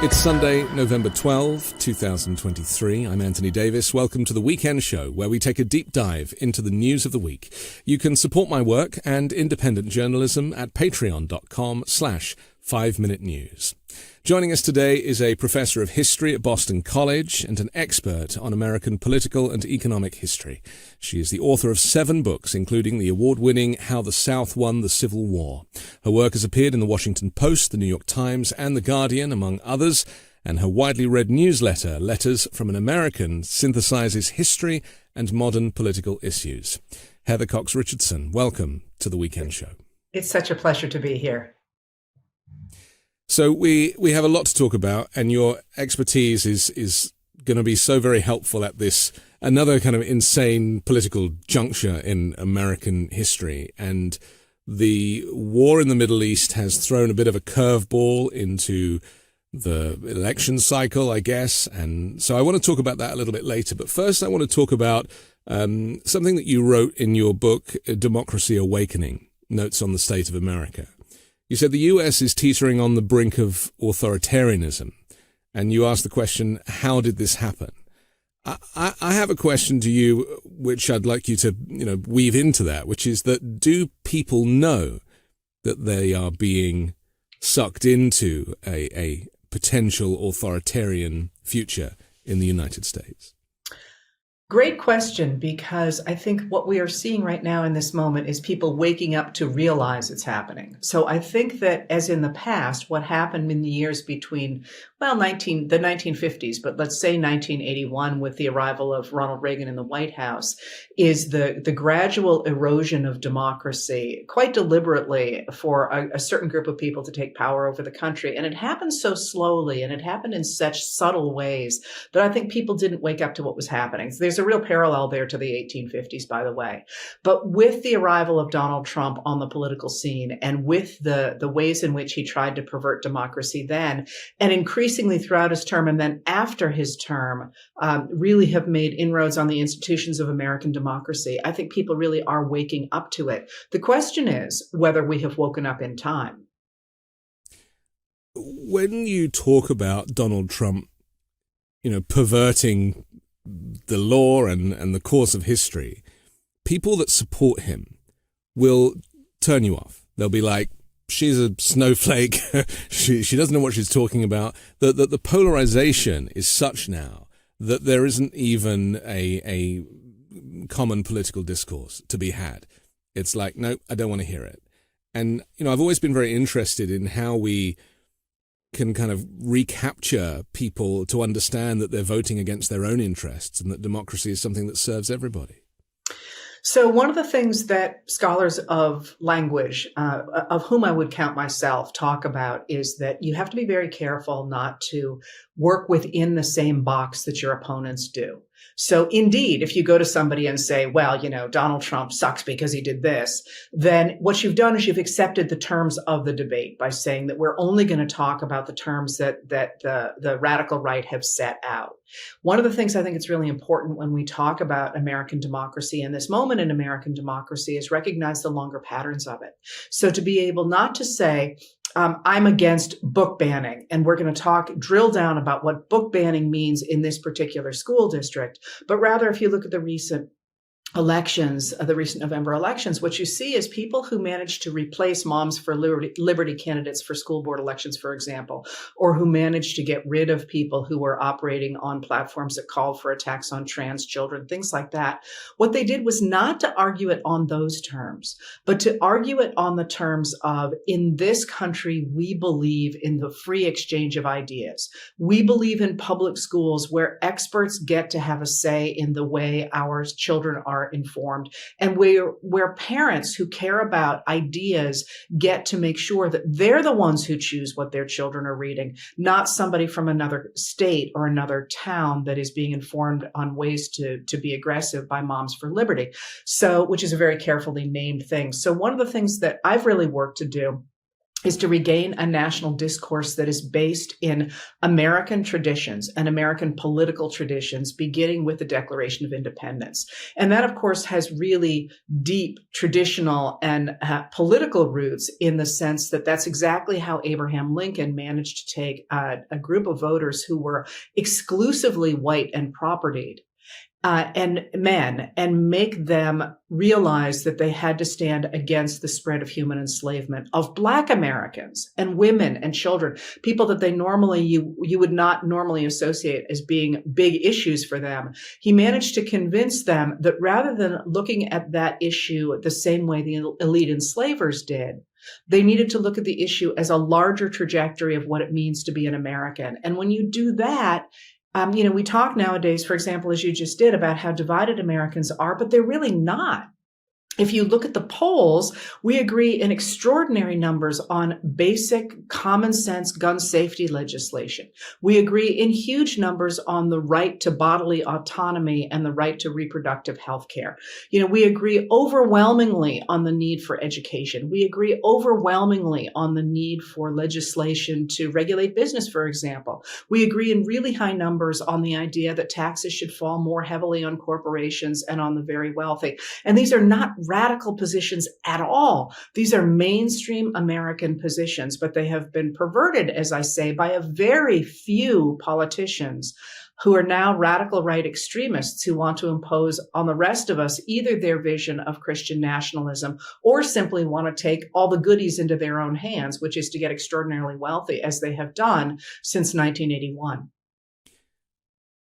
It's Sunday, November 12, 2023. I'm Anthony Davis. Welcome to the Weekend Show, where we take a deep dive into the news of the week. You can support my work and independent journalism at patreon.com/5Minute News. Joining us today is a professor of history at Boston College and an expert on American political and economic history. She is the author of 7 books, including the award-winning How the South Won the Civil War. Her work has appeared in the Washington Post, the New York Times, and the Guardian, among others, and her widely read newsletter, Letters from an American, synthesizes history and modern political issues. Heather Cox Richardson, welcome to the Weekend Show. It's such a pleasure to be here. So we have a lot to talk about, and your expertise is going to be so very helpful at this, another kind of insane political juncture in American history. And the war in the Middle East has thrown a bit of a curveball into the election cycle, I guess. And so I want to talk about that a little bit later. But first, I want to talk about something that you wrote in your book, Democracy Awakening, Notes on the State of America. You said the U.S. is teetering on the brink of authoritarianism, and you asked the question, how did this happen? I have a question to you, which I'd like you to, weave into that, which is that do people know that they are being sucked into a potential authoritarian future in the United States? Great question, because I think what we are seeing right now in this moment is people waking up to realize it's happening. So I think that, as in the past, what happened in the years between, the 1950s, but let's say 1981 with the arrival of Ronald Reagan in the White House, is the gradual erosion of democracy, quite deliberately, for a certain group of people to take power over the country. And it happened so slowly, and it happened in such subtle ways that I think people didn't wake up to what was happening. So there's a real parallel there to the 1850s, by the way. But with the arrival of Donald Trump on the political scene, and with the ways in which he tried to pervert democracy then, and increasingly throughout his term and then after his term, really have made inroads on the institutions of American democracy, I think people really are waking up to it. The question is whether we have woken up in time. When you talk about Donald Trump, perverting the law and the course of history, people that support him will turn you off. They'll be like, she's a snowflake. she doesn't know what she's talking about. The polarization is such now that there isn't even a common political discourse to be had. It's like, no, I don't want to hear it. And, I've always been very interested in how we can kind of recapture people to understand that they're voting against their own interests and that democracy is something that serves everybody. So one of the things that scholars of language, of whom I would count myself, talk about is that you have to be very careful not to work within the same box that your opponents do. So indeed, if you go to somebody and say, well, Donald Trump sucks because he did this, then what you've done is you've accepted the terms of the debate by saying that we're only going to talk about the terms that the radical right have set out. One of the things I think it's really important when we talk about American democracy and this moment in American democracy is recognize the longer patterns of it. So to be able not to say, I'm against book banning, and we're going to drill down about what book banning means in this particular school district. But rather, if you look at the recent elections, the recent November elections, what you see is people who managed to replace Moms for Liberty candidates for school board elections, for example, or who managed to get rid of people who were operating on platforms that called for attacks on trans children, things like that. What they did was not to argue it on those terms, but to argue it on the terms of, in this country, we believe in the free exchange of ideas. We believe in public schools where experts get to have a say in the way our children are informed, and where parents who care about ideas get to make sure that they're the ones who choose what their children are reading, not somebody from another state or another town that is being informed on ways to be aggressive by Moms for Liberty. So, which is a very carefully named thing. So one of the things that I've really worked to do is to regain a national discourse that is based in American traditions and American political traditions, beginning with the Declaration of Independence. And that, of course, has really deep traditional and political roots, in the sense that that's exactly how Abraham Lincoln managed to take a group of voters who were exclusively white and propertied, and men, and make them realize that they had to stand against the spread of human enslavement of Black Americans and women and children, people that they normally, you would not normally associate as being big issues for them. He managed to convince them that rather than looking at that issue the same way the elite enslavers did, they needed to look at the issue as a larger trajectory of what it means to be an American. And when you do that, we talk nowadays, for example, as you just did, about how divided Americans are, but they're really not. If you look at the polls, we agree in extraordinary numbers on basic common sense gun safety legislation. We agree in huge numbers on the right to bodily autonomy and the right to reproductive health care. We agree overwhelmingly on the need for education. We agree overwhelmingly on the need for legislation to regulate business, for example. We agree in really high numbers on the idea that taxes should fall more heavily on corporations and on the very wealthy. And these are not radical positions at all. These are mainstream American positions, but they have been perverted, as I say, by a very few politicians who are now radical right extremists who want to impose on the rest of us either their vision of Christian nationalism or simply want to take all the goodies into their own hands, which is to get extraordinarily wealthy, as they have done since 1981.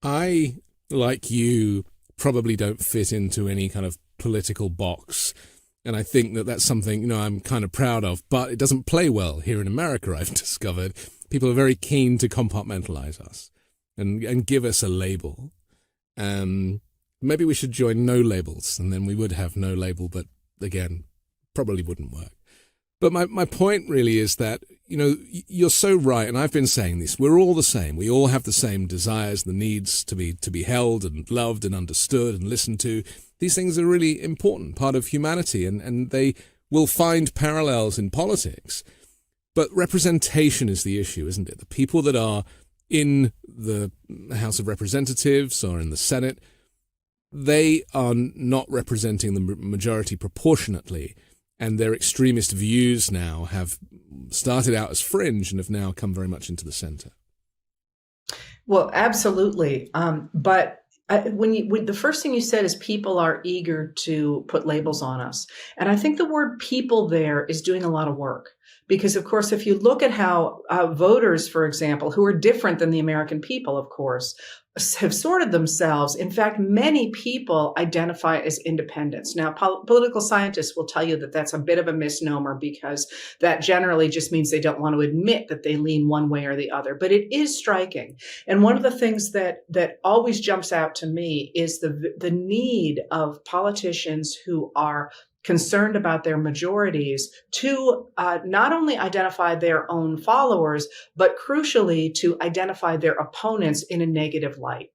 I, like you, probably don't fit into any kind of political box. And I think that that's something, I'm kind of proud of, but it doesn't play well here in America, I've discovered. People are very keen to compartmentalize us and give us a label. Maybe we should join no labels, and then we would have no label, but again, probably wouldn't work. But my point really is that, you're so right, and I've been saying this, we're all the same. We all have the same desires, the needs to be held and loved and understood and listened to. These things are really important, part of humanity, and they will find parallels in politics. But representation is the issue, isn't it? The people that are in the House of Representatives or in the Senate, they are not representing the majority proportionately. And their extremist views now have started out as fringe and have now come very much into the center. Well, absolutely. But when the first thing you said is people are eager to put labels on us. And I think the word people there is doing a lot of work. Because, of course, if you look at how voters, for example, who are different than the American people, of course, have sorted themselves. In fact, many people identify as independents. Now, political scientists will tell you that that's a bit of a misnomer, because that generally just means they don't want to admit that they lean one way or the other. But it is striking. And one of the things that always jumps out to me is the need of politicians who are concerned about their majorities to not only identify their own followers, but crucially to identify their opponents in a negative light.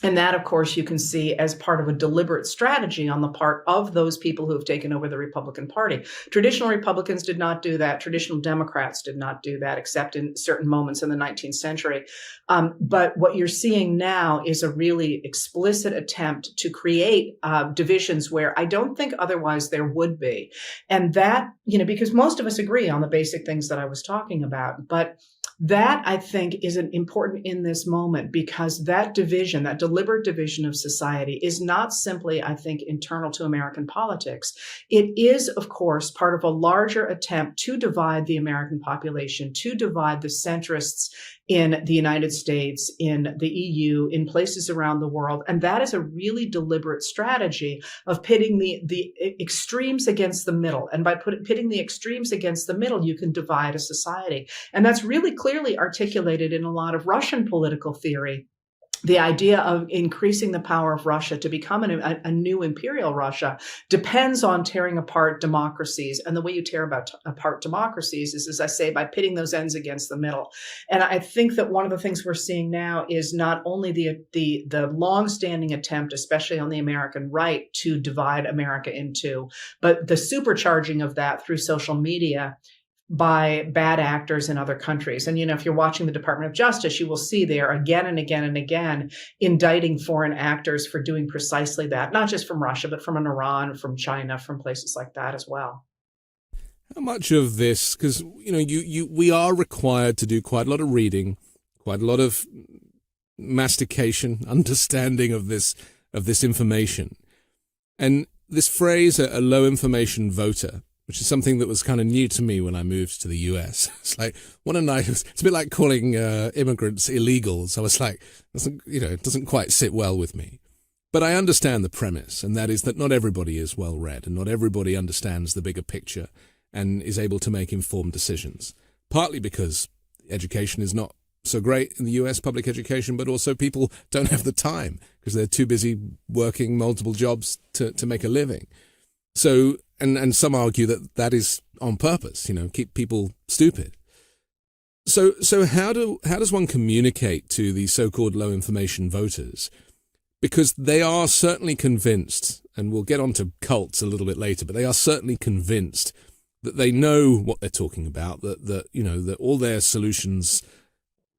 And that, of course, you can see as part of a deliberate strategy on the part of those people who have taken over the Republican Party. Traditional Republicans did not do that. Traditional Democrats did not do that, except in certain moments in the 19th century. But what you're seeing now is a really explicit attempt to create divisions where I don't think otherwise there would be. And that, because most of us agree on the basic things that I was talking about, but that, I think, is important in this moment, because that division, that deliberate division of society, is not simply, I think, internal to American politics. It is, of course, part of a larger attempt to divide the American population, to divide the centrists in the United States, in the EU, in places around the world. And that is a really deliberate strategy of pitting the extremes against the middle. And by pitting the extremes against the middle, you can divide a society. And that's really clearly articulated in a lot of Russian political theory. The idea of increasing the power of Russia to become a new imperial Russia depends on tearing apart democracies. And the way you tear apart democracies is, as I say, by pitting those ends against the middle. And I think that one of the things we're seeing now is not only the longstanding attempt, especially on the American right, to divide America in two, but the supercharging of that through social media, by bad actors in other countries. And, if you're watching the Department of Justice, you will see they are again and again and again indicting foreign actors for doing precisely that, not just from Russia, but from Iran, from China, from places like that as well. How much of this, because, we are required to do quite a lot of reading, quite a lot of mastication, understanding of this information. And this phrase, a low information voter, which is something that was kind of new to me when I moved to the US. It's like, it's a bit like calling immigrants illegals. I was like, it doesn't quite sit well with me. But I understand the premise, and that is that not everybody is well read, and not everybody understands the bigger picture and is able to make informed decisions. Partly because education is not so great in the US, public education, but also people don't have the time because they're too busy working multiple jobs to make a living. So, and some argue that is on purpose, keep people stupid. So how does one communicate to these so-called low information voters? Because they are certainly convinced, and we'll get onto cults a little bit later, but they are certainly convinced that they know what they're talking about, that all their solutions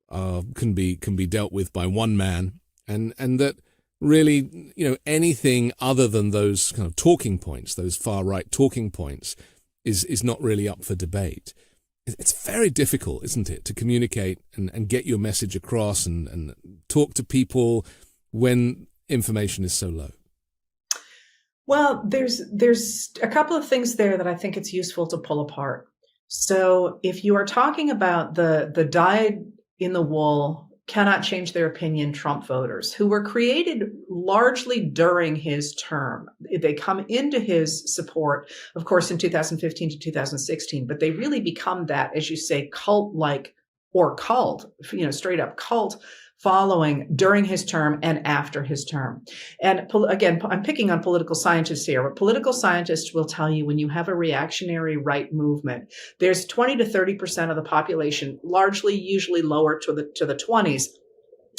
can be dealt with by one man, and that really, anything other than those kind of talking points, those far-right talking points, is not really up for debate. It's very difficult, isn't it, to communicate and get your message across and talk to people when information is so low. Well, there's a couple of things there that I think it's useful to pull apart. So if you are talking about the dyed-in-the-wool, cannot change their opinion Trump voters, who were created largely during his term. They come into his support, of course, in 2015 to 2016, but they really become that, as you say, cult-like or cult, straight up cult following during his term and after his term. And again, I'm picking on political scientists here, but political scientists will tell you when you have a reactionary right movement, there's 20 to 30% of the population, largely usually lower to the 20s,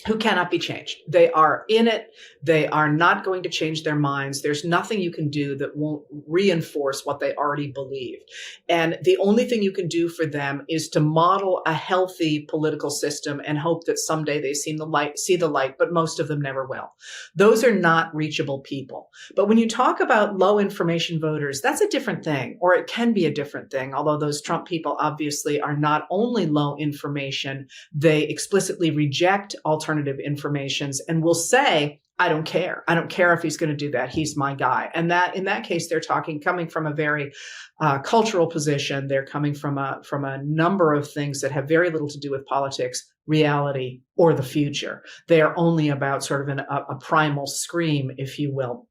who cannot be changed. They are in it. They are not going to change their minds. There's nothing you can do that won't reinforce what they already believe. And the only thing you can do for them is to model a healthy political system and hope that someday they see the light, but most of them never will. Those are not reachable people. But when you talk about low information voters, that's a different thing, or it can be a different thing. Although those Trump people obviously are not only low information, they explicitly reject alternative informations and will say, I don't care. I don't care if he's going to do that. He's my guy. And that, in that case, they're coming from a very cultural position. They're coming from a number of things that have very little to do with politics, reality, or the future. They are only about sort of a primal scream, if you will.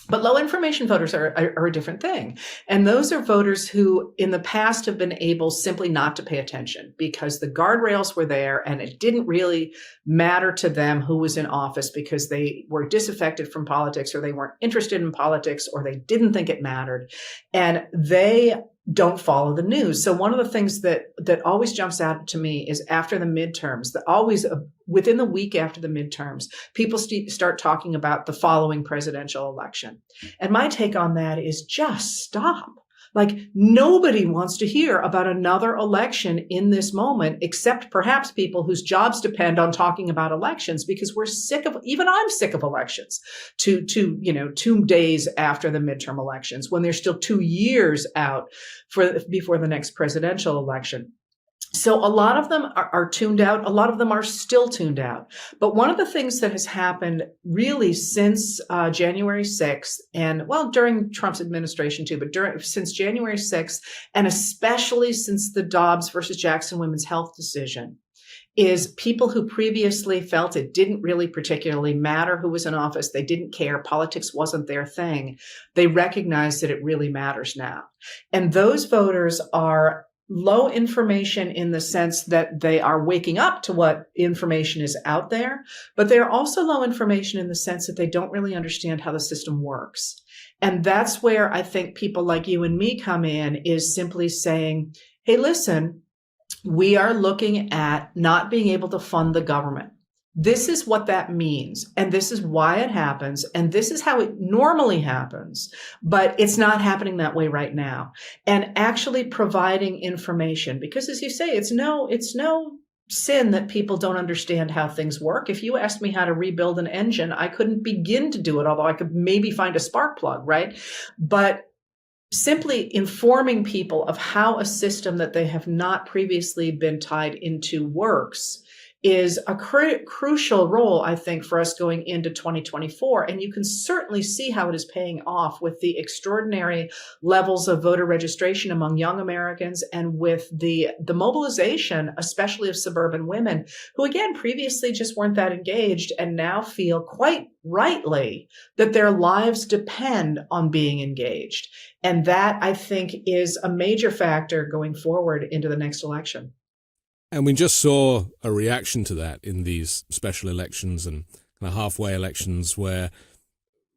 But low information voters are a different thing. And those are voters who in the past have been able simply not to pay attention because the guardrails were there and it didn't really matter to them who was in office because they were disaffected from politics or they weren't interested in politics or they didn't think it mattered. And they don't follow the news. So one of the things that always jumps out to me is after the midterms, within the week after the midterms, people start talking about the following presidential election. And my take on that is just stop. Like nobody wants to hear about another election in this moment, except perhaps people whose jobs depend on talking about elections, because we're sick of, even I'm sick of elections 2 days after the midterm elections, when they're still 2 years out before the next presidential election. So a lot of them are tuned out. A lot of them are still tuned out. But one of the things that has happened really since January 6th, and well, during Trump's administration too, but since January 6th, and especially since the Dobbs versus Jackson women's health decision, is people who previously felt it didn't really particularly matter who was in office. They didn't care. Politics wasn't their thing. They recognize that it really matters now. And those voters are low information in the sense that they are waking up to what information is out there, but they're also low information in the sense that they don't really understand how the system works. And that's where I think people like you and me come in, is simply saying, hey, listen, we are looking at not being able to fund the government. This is what that means. And this is why it happens. And this is how it normally happens. But it's not happening that way right now. And actually providing information, because as you say, it's no sin that people don't understand how things work. If you asked me how to rebuild an engine, I couldn't begin to do it, although I could maybe find a spark plug, right? But simply informing people of how a system that they have not previously been tied into works is a crucial role, I think, for us going into 2024. And you can certainly see how it is paying off with the extraordinary levels of voter registration among young Americans and with the mobilization, especially of suburban women who, again, previously just weren't that engaged and now feel quite rightly that their lives depend on being engaged. And that, I think, is a major factor going forward into the next election. And we just saw a reaction to that in these special elections and kind of halfway elections where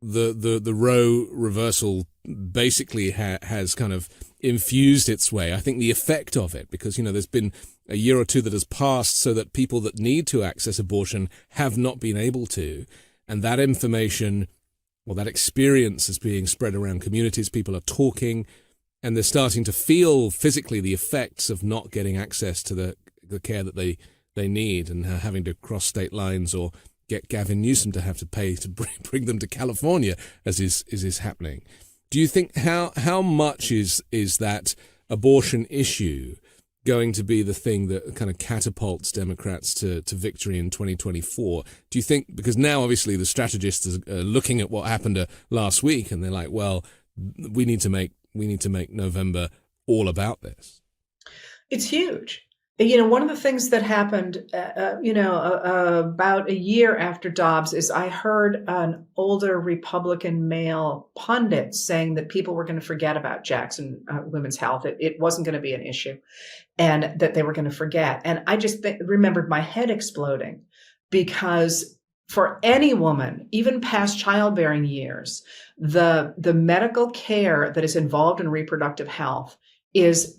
the Roe reversal basically has kind of infused its way. I think the effect of it, because, there's been a year or two that has passed so that people that need to access abortion have not been able to. And that information, that experience is being spread around communities. People are talking and they're starting to feel physically the effects of not getting access to the care that they need and having to cross state lines or get Gavin Newsom to have to pay to bring them to California, as is happening. Do you think how much is that abortion issue going to be the thing that kind of catapults Democrats to victory in 2024? Do you think, because now obviously the strategists are looking at what happened last week and they're like, well, we need to make November all about this? It's huge. One of the things that happened, about a year after Dobbs is I heard an older Republican male pundit saying that people were going to forget about Jackson women's health. It wasn't going to be an issue and that they were going to forget. And I just remembered my head exploding, because for any woman, even past childbearing years, the medical care that is involved in reproductive health is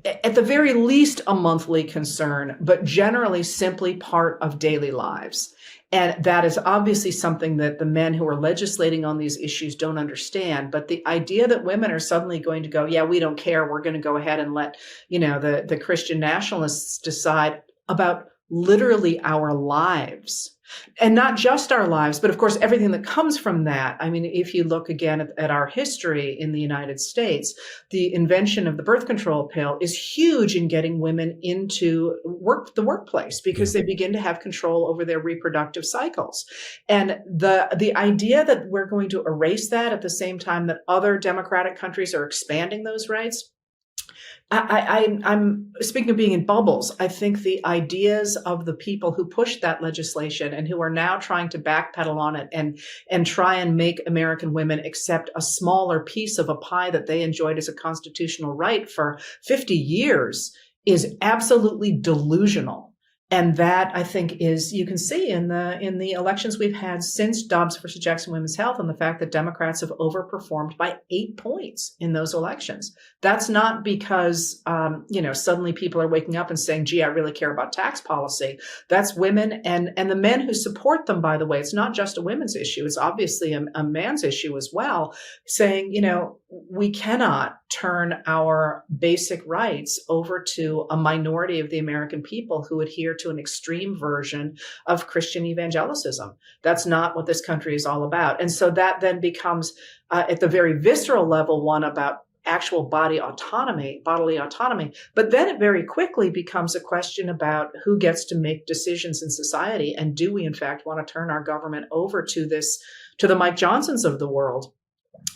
at the very least a monthly concern, but generally simply part of daily lives. And that is obviously something that the men who are legislating on these issues don't understand. But the idea that women are suddenly going to go, yeah, we don't care, we're going to go ahead and let, the Christian nationalists decide about literally our lives. And not just our lives, but of course, everything that comes from that. I mean, if you look again at our history in the United States, the invention of the birth control pill is huge in getting women into the workplace, because they begin to have control over their reproductive cycles. And the idea that we're going to erase that at the same time that other democratic countries are expanding those rights, I'm speaking of being in bubbles. I think the ideas of the people who pushed that legislation and who are now trying to backpedal on it and try and make American women accept a smaller piece of a pie that they enjoyed as a constitutional right for 50 years is absolutely delusional. And that, I think, is, you can see in the elections we've had since Dobbs versus Jackson Women's Health, and the fact that Democrats have overperformed by 8 points in those elections. That's not because, suddenly people are waking up and saying, gee, I really care about tax policy. That's women and the men who support them, by the way. It's not just a women's issue. It's obviously a man's issue as well, saying, we cannot turn our basic rights over to a minority of the American people who adhere to an extreme version of Christian evangelicism. That's not what this country is all about. And so that then becomes, at the very visceral level, one about actual bodily autonomy. But then it very quickly becomes a question about who gets to make decisions in society. And do we, in fact, want to turn our government over to the Mike Johnsons of the world?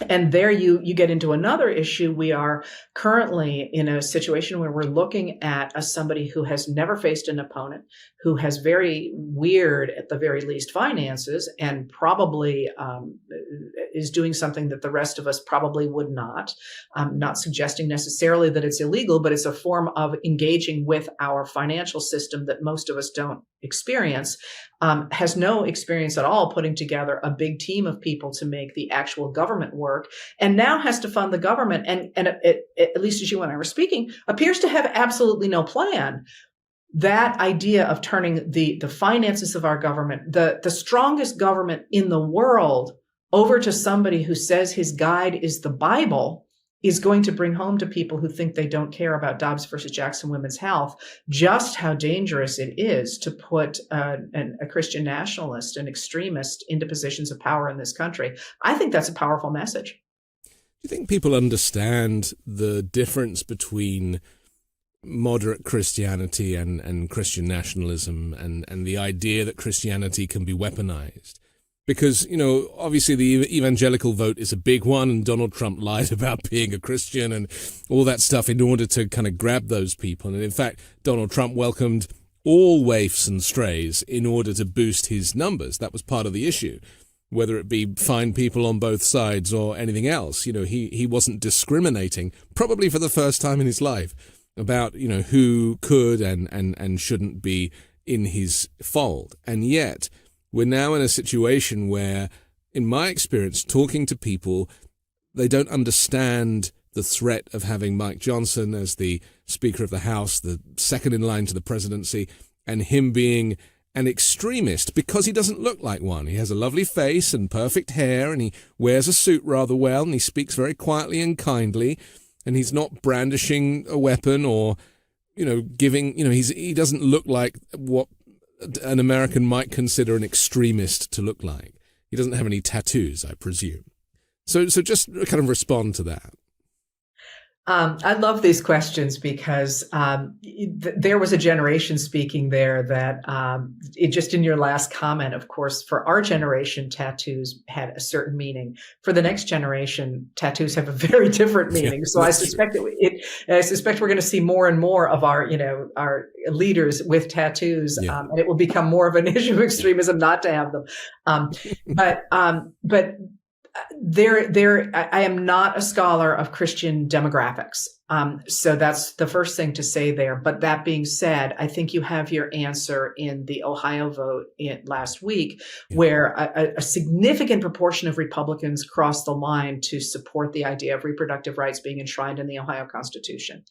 And there you get into another issue. We are currently in a situation where we're looking at somebody who has never faced an opponent, who has very weird, at the very least, finances, and probably is doing something that the rest of us probably would not. I'm not suggesting necessarily that it's illegal, but it's a form of engaging with our financial system that most of us don't experience, has no experience at all putting together a big team of people to make the actual government work, and now has to fund the government. And at least as you and I were speaking, appears to have absolutely no plan. that idea of turning the finances of our government, the strongest government in the world, over to somebody who says his guide is the Bible, is going to bring home to people who think they don't care about Dobbs versus Jackson Women's Health just how dangerous it is to put a Christian nationalist, an extremist, into positions of power in this country. I think that's a powerful message. Do you think people understand the difference between moderate Christianity and Christian nationalism and the idea that Christianity can be weaponized? Because, obviously the evangelical vote is a big one, and Donald Trump lied about being a Christian and all that stuff in order to kind of grab those people. And in fact, Donald Trump welcomed all waifs and strays in order to boost his numbers. That was part of the issue, whether it be fine people on both sides or anything else. He wasn't discriminating, probably for the first time in his life, about, who could and shouldn't be in his fold. And yet we're now in a situation where, in my experience, talking to people, they don't understand the threat of having Mike Johnson as the Speaker of the House, the second in line to the presidency, and him being an extremist because he doesn't look like one. He has a lovely face and perfect hair, and he wears a suit rather well, and he speaks very quietly and kindly, and he's not brandishing a weapon or, giving, he doesn't look like what an American might consider an extremist to look like. He doesn't have any tattoos, I presume. So just kind of respond to that. I love these questions because there was a generation speaking there that just in your last comment, of course, for our generation, tattoos had a certain meaning. For the next generation, tattoos have a very different meaning. Yeah, so I suspect we're going to see more and more of our leaders with tattoos, yeah. And it will become more of an issue of extremism not to have them. But I am not a scholar of Christian demographics. So that's the first thing to say there. But that being said, I think you have your answer in the Ohio vote last week, where a significant proportion of Republicans crossed the line to support the idea of reproductive rights being enshrined in the Ohio Constitution.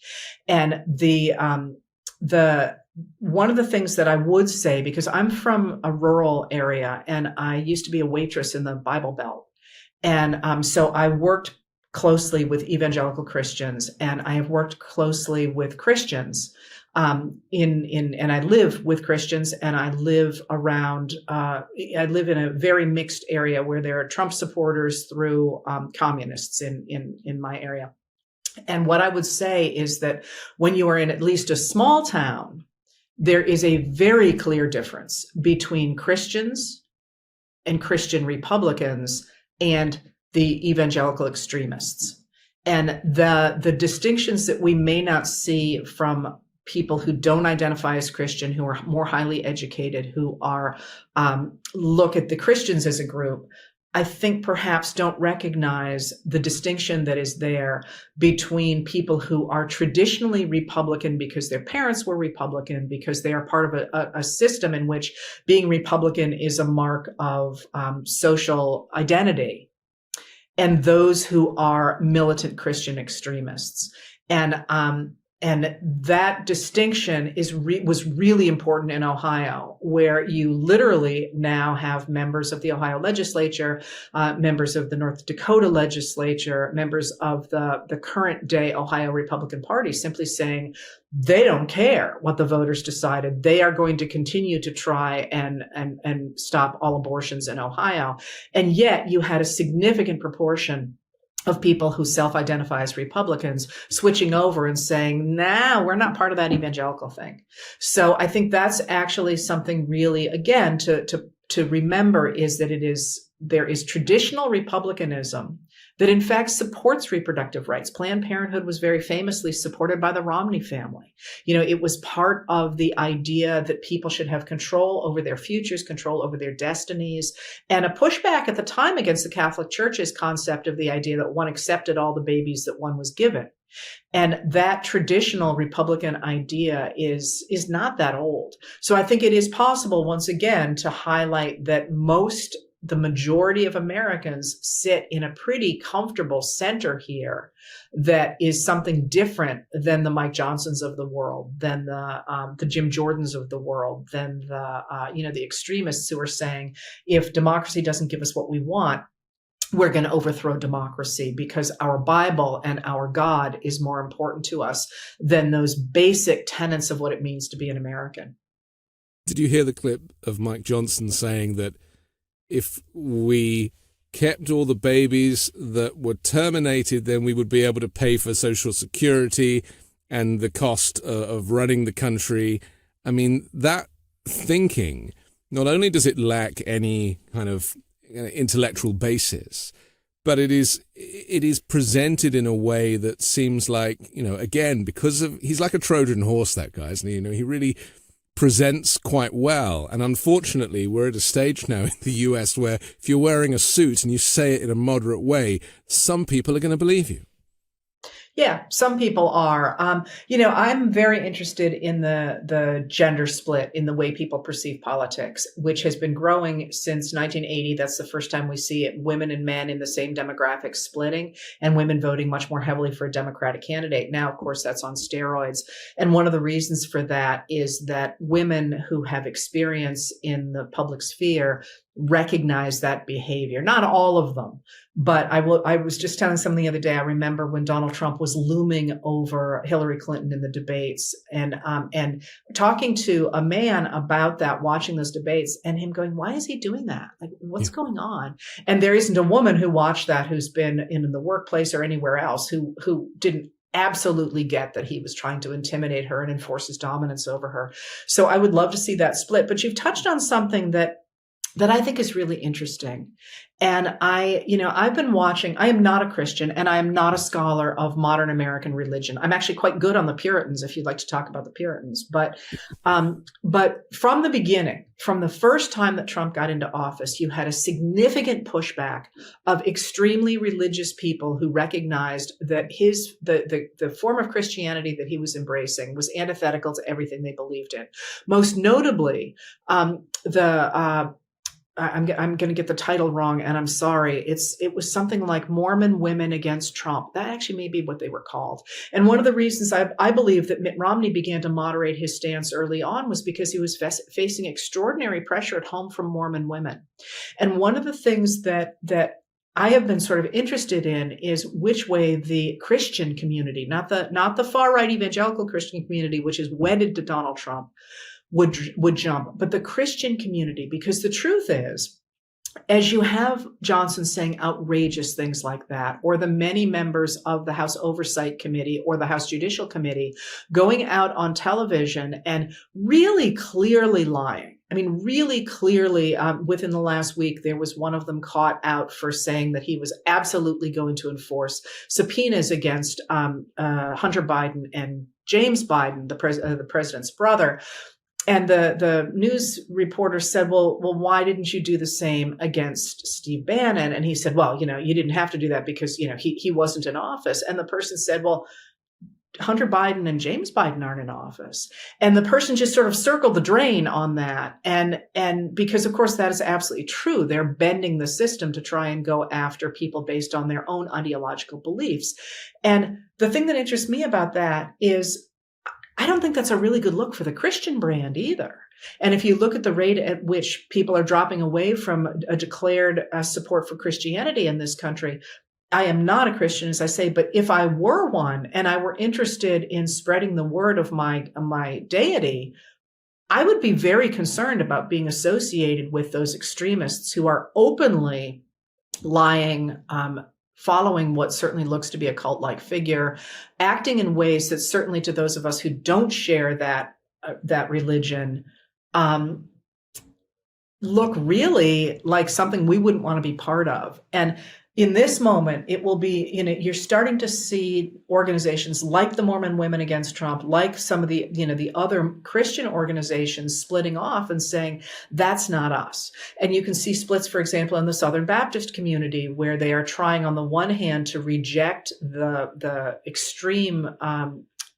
And one of the things that I would say, because I'm from a rural area and I used to be a waitress in the Bible Belt. And so I worked closely with evangelical Christians, and I have worked closely with Christians and I live with Christians, and I live around. I live in a very mixed area where there are Trump supporters through communists in my area. And what I would say is that when you are in at least a small town, there is a very clear difference between Christians and Christian Republicans and the evangelical extremists. And the distinctions that we may not see from people who don't identify as Christian, who are more highly educated, who are look at the Christians as a group, I think perhaps don't recognize the distinction that is there between people who are traditionally Republican because their parents were Republican, because they are part of a system in which being Republican is a mark of social identity, and those who are militant Christian extremists. And that distinction was really important in Ohio, where you literally now have members of the Ohio legislature, members of the North Dakota legislature, members of the current day Ohio Republican Party simply saying they don't care what the voters decided. They are going to continue to try and stop all abortions in Ohio. And yet you had a significant proportion of people who self-identify as Republicans switching over and saying, nah, we're not part of that evangelical thing. So I think that's actually something really, again, to remember, is that there is traditional Republicanism that in fact supports reproductive rights. Planned Parenthood was very famously supported by the Romney family. It was part of the idea that people should have control over their futures, control over their destinies, and a pushback at the time against the Catholic Church's concept of the idea that one accepted all the babies that one was given. And that traditional Republican idea is not that old. So I think it is possible, once again, to highlight that most the majority of Americans sit in a pretty comfortable center here that is something different than the Mike Johnsons of the world, than the Jim Jordans of the world, than the extremists who are saying, if democracy doesn't give us what we want, we're going to overthrow democracy because our Bible and our God is more important to us than those basic tenets of what it means to be an American. Did you hear the clip of Mike Johnson saying that if we kept all the babies that were terminated, then we would be able to pay for Social Security and the cost of running the country? I mean, that thinking, not only does it lack any kind of intellectual basis, but it is presented in a way that seems like, again, because of, he's like a Trojan horse, that guy, isn't he? He really presents quite well. And unfortunately, we're at a stage now in the US where if you're wearing a suit and you say it in a moderate way, some people are going to believe you. Yeah, some people are. I'm very interested in the gender split in the way people perceive politics, which has been growing since 1980. That's the first time we see it. Women and men in the same demographic splitting, and women voting much more heavily for a Democratic candidate. Now, of course, that's on steroids. And one of the reasons for that is that women who have experience in the public sphere recognize that behavior. Not all of them, but I was just telling someone the other day, I remember when Donald Trump was looming over Hillary Clinton in the debates, and talking to a man about that, watching those debates, and him going, why is he doing that? Like, what's going on? And there isn't a woman who watched that who's been in the workplace or anywhere else who didn't absolutely get that he was trying to intimidate her and enforce his dominance over her. So I would love to see that split. But you've touched on something that I think is really interesting. And I've been watching, I am not a Christian and I am not a scholar of modern American religion. I'm actually quite good on the Puritans, if you'd like to talk about the Puritans. But from the beginning, from the first time that Trump got into office, you had a significant pushback of extremely religious people who recognized that the form of Christianity that he was embracing was antithetical to everything they believed in. Most notably, I'm going to get the title wrong, and I'm sorry. It was something like Mormon Women Against Trump. That actually may be what they were called. And one of the reasons I believe that Mitt Romney began to moderate his stance early on was because he was facing extraordinary pressure at home from Mormon women. And one of the things that I have been sort of interested in is which way the Christian community, not the far right evangelical Christian community, which is wedded to Donald Trump, would jump, but the Christian community, because the truth is, as you have Johnson saying outrageous things like that, or the many members of the House Oversight Committee or the House Judicial Committee going out on television and really clearly lying. I mean, really clearly, within the last week, there was one of them caught out for saying that he was absolutely going to enforce subpoenas against Hunter Biden and James Biden, the president's brother. And the news reporter said, well, why didn't you do the same against Steve Bannon? And he said, well, you didn't have to do that because, he wasn't in office. And the person said, well, Hunter Biden and James Biden aren't in office. And the person just sort of circled the drain on that. And because, of course, that is absolutely true. They're bending the system to try and go after people based on their own ideological beliefs. And the thing that interests me about that is I don't think that's a really good look for the Christian brand either. And if you look at the rate at which people are dropping away from a declared support for Christianity in this country, I am not a Christian, as I say, but if I were one and I were interested in spreading the word of my deity, I would be very concerned about being associated with those extremists who are openly lying, following what certainly looks to be a cult-like figure, acting in ways that certainly to those of us who don't share that religion look really like something we wouldn't want to be part of. And in this moment, it will be, you're starting to see organizations like the Mormon Women Against Trump, like some of the other Christian organizations splitting off and saying, that's not us. And you can see splits, for example, in the Southern Baptist community, where they are trying on the one hand to reject the extreme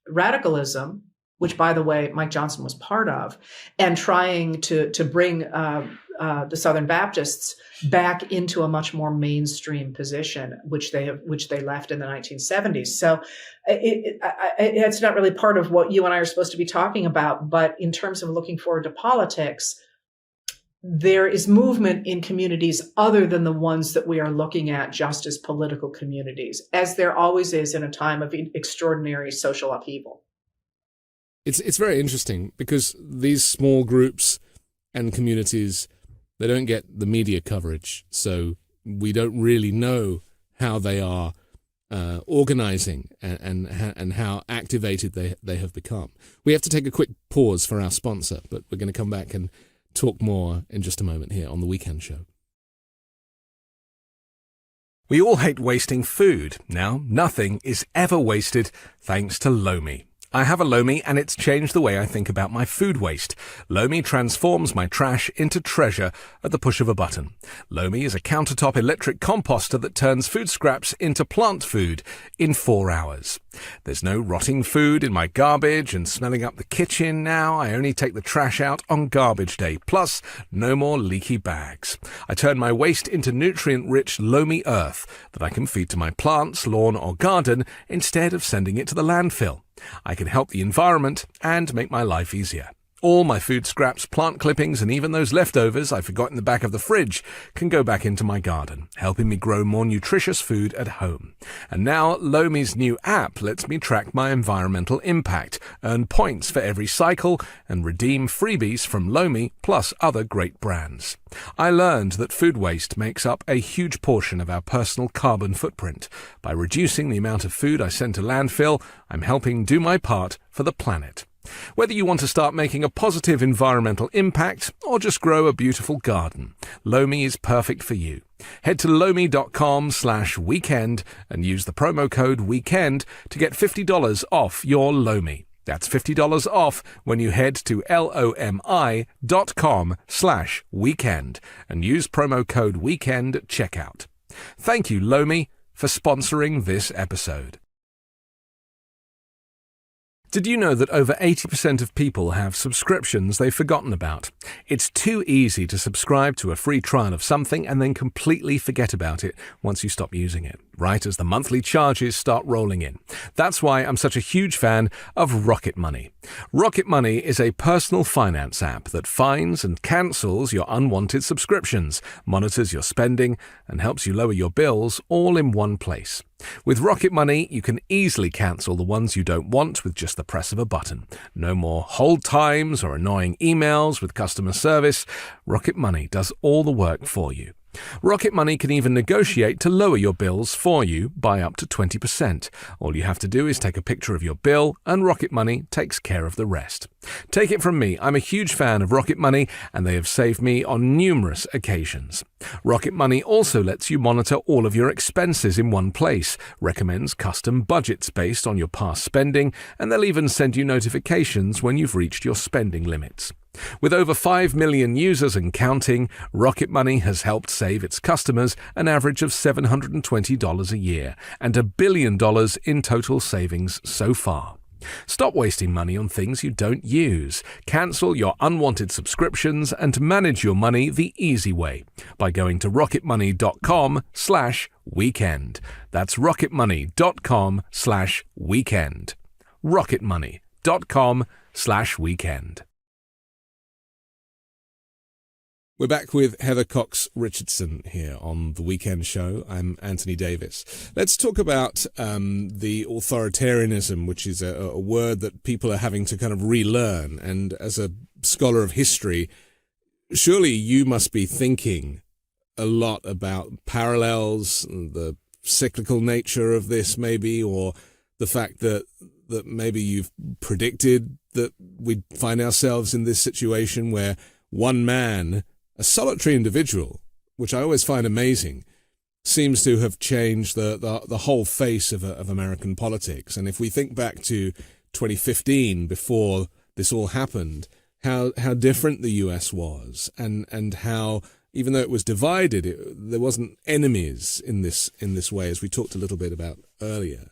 radicalism, which, by the way, Mike Johnson was part of, and trying to bring the Southern Baptists back into a much more mainstream position, which they left in the 1970s. So it's not really part of what you and I are supposed to be talking about. But in terms of looking forward to politics, there is movement in communities other than the ones that we are looking at just as political communities, as there always is in a time of extraordinary social upheaval. It's very interesting because these small groups and communities, they don't get the media coverage, so we don't really know how they are organizing and how activated they have become. We have to take a quick pause for our sponsor, but we're going to come back and talk more in just a moment here on The Weekend Show. We all hate wasting food. Now, nothing is ever wasted thanks to Lomi. I have a Lomi and it's changed the way I think about my food waste. Lomi transforms my trash into treasure at the push of a button. Lomi is a countertop electric composter that turns food scraps into plant food in 4 hours. There's no rotting food in my garbage and smelling up the kitchen now. I only take the trash out on garbage day. Plus, no more leaky bags. I turn my waste into nutrient-rich Lomi earth that I can feed to my plants, lawn or garden instead of sending it to the landfill. I can help the environment and make my life easier. All my food scraps, plant clippings, and even those leftovers I forgot in the back of the fridge can go back into my garden, helping me grow more nutritious food at home. And now Lomi's new app lets me track my environmental impact, earn points for every cycle, and redeem freebies from Lomi plus other great brands. I learned that food waste makes up a huge portion of our personal carbon footprint. By reducing the amount of food I send to landfill, I'm helping do my part for the planet. Whether you want to start making a positive environmental impact or just grow a beautiful garden, Lomi is perfect for you. Head to lomi.com/weekend and use the promo code WEEKEND to get $50 off your Lomi. That's $50 off when you head to lomi.com/weekend and use promo code WEEKEND at checkout. Thank you, Lomi, for sponsoring this episode. Did you know that over 80% of people have subscriptions they've forgotten about? It's too easy to subscribe to a free trial of something and then completely forget about it once you stop using it, right as the monthly charges start rolling in. That's why I'm such a huge fan of Rocket Money. Rocket Money is a personal finance app that finds and cancels your unwanted subscriptions, monitors your spending, and helps you lower your bills all in one place. With Rocket Money, you can easily cancel the ones you don't want with just the press of a button. No more hold times or annoying emails with customer service. Rocket Money does all the work for you. Rocket Money can even negotiate to lower your bills for you by up to 20%. All you have to do is take a picture of your bill, and Rocket Money takes care of the rest. Take it from me, I'm a huge fan of Rocket Money, and they have saved me on numerous occasions. Rocket Money also lets you monitor all of your expenses in one place, recommends custom budgets based on your past spending, and they'll even send you notifications when you've reached your spending limits. With over 5 million users and counting, Rocket Money has helped save its customers an average of $720 a year and $1 billion in total savings so far. Stop wasting money on things you don't use. Cancel your unwanted subscriptions and manage your money the easy way by going to rocketmoney.com/weekend. That's rocketmoney.com/weekend. rocketmoney.com/weekend. We're back with Heather Cox Richardson here on The Weekend Show. I'm Anthony Davis. Let's talk about the authoritarianism, which is a word that people are having to kind of relearn. And as a scholar of history, surely you must be thinking a lot about parallels, the cyclical nature of this maybe, or the fact that maybe you've predicted that we'd find ourselves in this situation where one man, a solitary individual, which I always find amazing, seems to have changed the whole face of American politics. And if we think back to 2015, before this all happened, how different the US was, and how, even though it was divided, there wasn't enemies in this way, as we talked a little bit about earlier.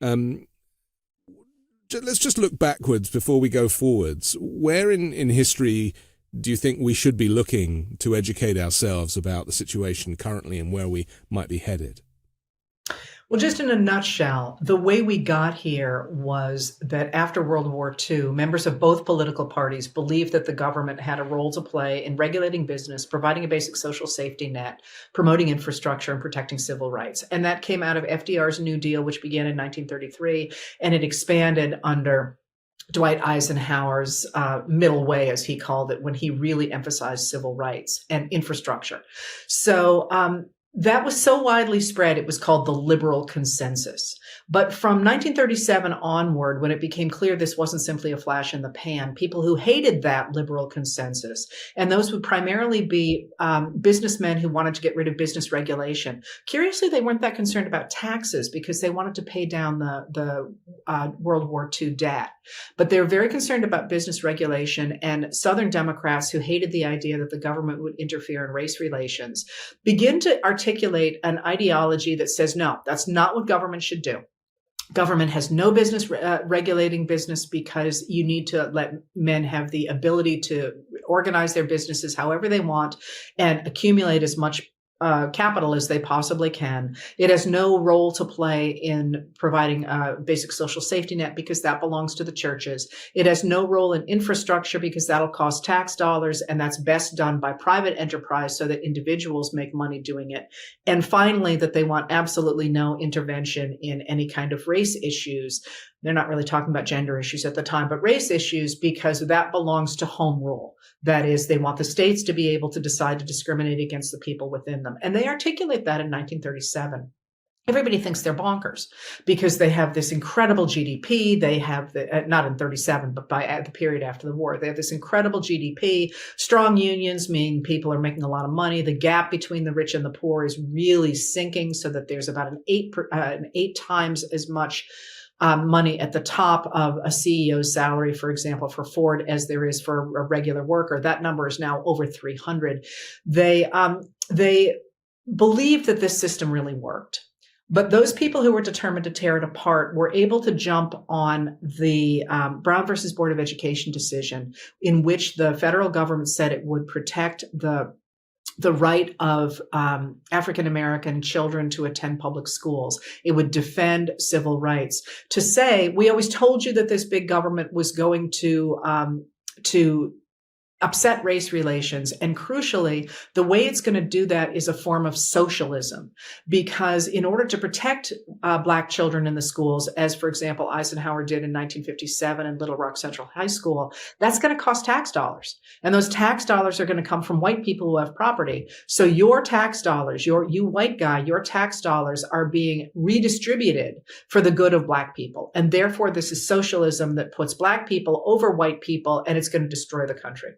Let's just look backwards before we go forwards. Where in history do you think we should be looking to educate ourselves about the situation currently and where we might be headed? Well, just in a nutshell, the way we got here was that after World War II, members of both political parties believed that the government had a role to play in regulating business, providing a basic social safety net, promoting infrastructure, and protecting civil rights. And that came out of FDR's New Deal, which began in 1933, and it expanded under Dwight Eisenhower's middle way, as he called it, when he really emphasized civil rights and infrastructure. So that was so widely spread, it was called the liberal consensus. But from 1937 onward, when it became clear this wasn't simply a flash in the pan, people who hated that liberal consensus, and those would primarily be businessmen who wanted to get rid of business regulation. Curiously, they weren't that concerned about taxes because they wanted to pay down the World War II debt. But they were very concerned about business regulation, and Southern Democrats who hated the idea that the government would interfere in race relations begin to articulate an ideology that says, no, that's not what government should do. Government has no business regulating business because you need to let men have the ability to organize their businesses however they want and accumulate as much capital as they possibly can. It has no role to play in providing a basic social safety net because that belongs to the churches. It has no role in infrastructure because that'll cost tax dollars, and that's best done by private enterprise so that individuals make money doing it. And finally, that they want absolutely no intervention in any kind of race issues. They're not really talking about gender issues at the time, but race issues, because that belongs to home rule. That is, they want the states to be able to decide to discriminate against the people within them. And they articulate that in 1937. Everybody thinks they're bonkers because they have this incredible GDP. They have not in 37, but by the period after the war, they have this incredible GDP. Strong unions mean people are making a lot of money. The gap between the rich and the poor is really sinking, so that there's about an eight times as much money at the top of a CEO's salary, for example, for Ford, as there is for a regular worker. That number is now over 300. They believed that this system really worked. But those people who were determined to tear it apart were able to jump on the Brown versus Board of Education decision, in which the federal government said it would protect the right of African-American children to attend public schools. It would defend civil rights. To say, we always told you that this big government was going to upset race relations. And crucially, the way it's going to do that is a form of socialism, because in order to protect Black children in the schools, as, for example, Eisenhower did in 1957 in Little Rock Central High School, that's going to cost tax dollars. And those tax dollars are going to come from white people who have property. So your tax dollars, you white guy, your tax dollars are being redistributed for the good of Black people. And therefore, this is socialism that puts Black people over white people, and it's going to destroy the country.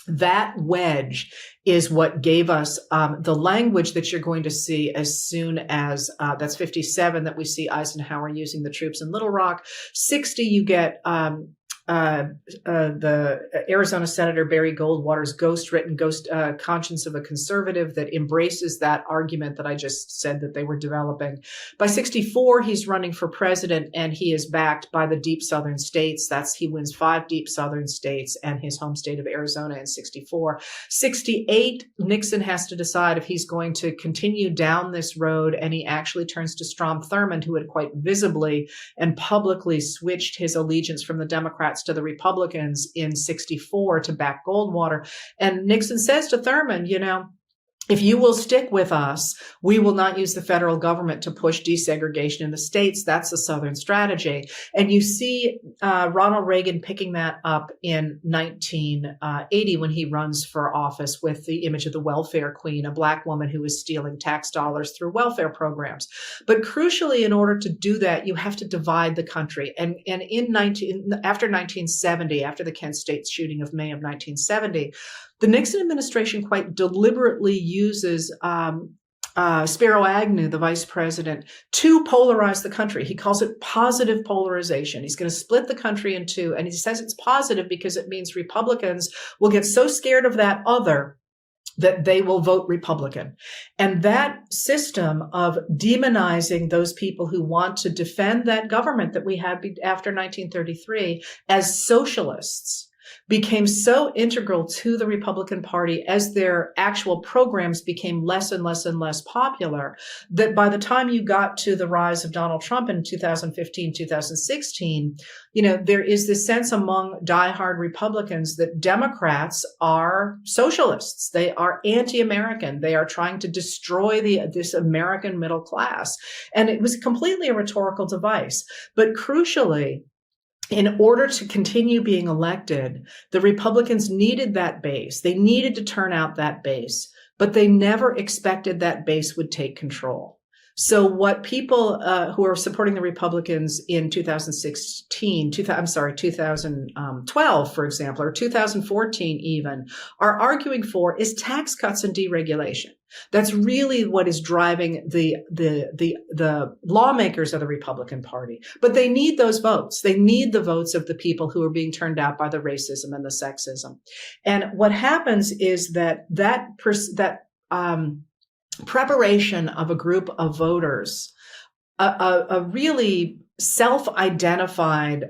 That wedge is what gave us the language that you're going to see as soon as that's 57, that we see Eisenhower using the troops in Little Rock. 60, you get the Arizona Senator Barry Goldwater's ghost-written Conscience of a Conservative that embraces that argument that I just said that they were developing. By 64, he's running for president, and he is backed by the deep southern states. He wins 5 deep southern states and his home state of Arizona in 64. 68, Nixon has to decide if he's going to continue down this road, and he actually turns to Strom Thurmond, who had quite visibly and publicly switched his allegiance from the Democrats to the Republicans in 64 to back Goldwater. And Nixon says to Thurmond, if you will stick with us, we will not use the federal government to push desegregation in the states. That's a Southern strategy. And you see Ronald Reagan picking that up in 1980 when he runs for office with the image of the welfare queen, a Black woman who is stealing tax dollars through welfare programs. But crucially, in order to do that, you have to divide the country. And after 1970, after the Kent State shooting of May of 1970, the Nixon administration quite deliberately uses Spiro Agnew, the vice president, to polarize the country. He calls it positive polarization. He's going to split the country in two. And he says it's positive because it means Republicans will get so scared of that other that they will vote Republican. And that system of demonizing those people who want to defend that government that we had after 1933 as socialists became so integral to the Republican Party as their actual programs became less and less and less popular, that by the time you got to the rise of Donald Trump in 2015, 2016, there is this sense among diehard Republicans that Democrats are socialists. They are anti-American. They are trying to destroy this American middle class. And it was completely a rhetorical device. But crucially, in order to continue being elected, the Republicans needed that base. They needed to turn out that base, but they never expected that base would take control. So what people who are supporting the Republicans in 2012, for example, or 2014 even, are arguing for is tax cuts and deregulation. That's really what is driving the lawmakers of the Republican Party. But they need those votes. They need the votes of the people who are being turned out by the racism and the sexism. And what happens is that preparation of a group of voters, a really self-identified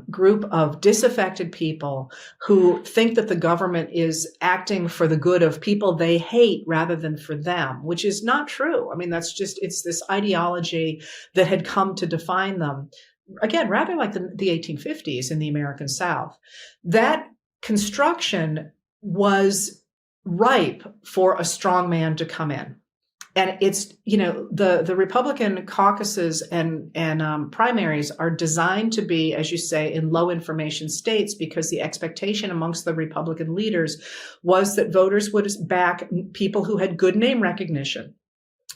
group of disaffected people who think that the government is acting for the good of people they hate rather than for them, which is not true. I mean, it's this ideology that had come to define them, again, rather like the 1850s in the American South. That construction was ripe for a strong man to come in. And it's, the Republican caucuses and primaries are designed to be, as you say, in low information states, because the expectation amongst the Republican leaders was that voters would back people who had good name recognition.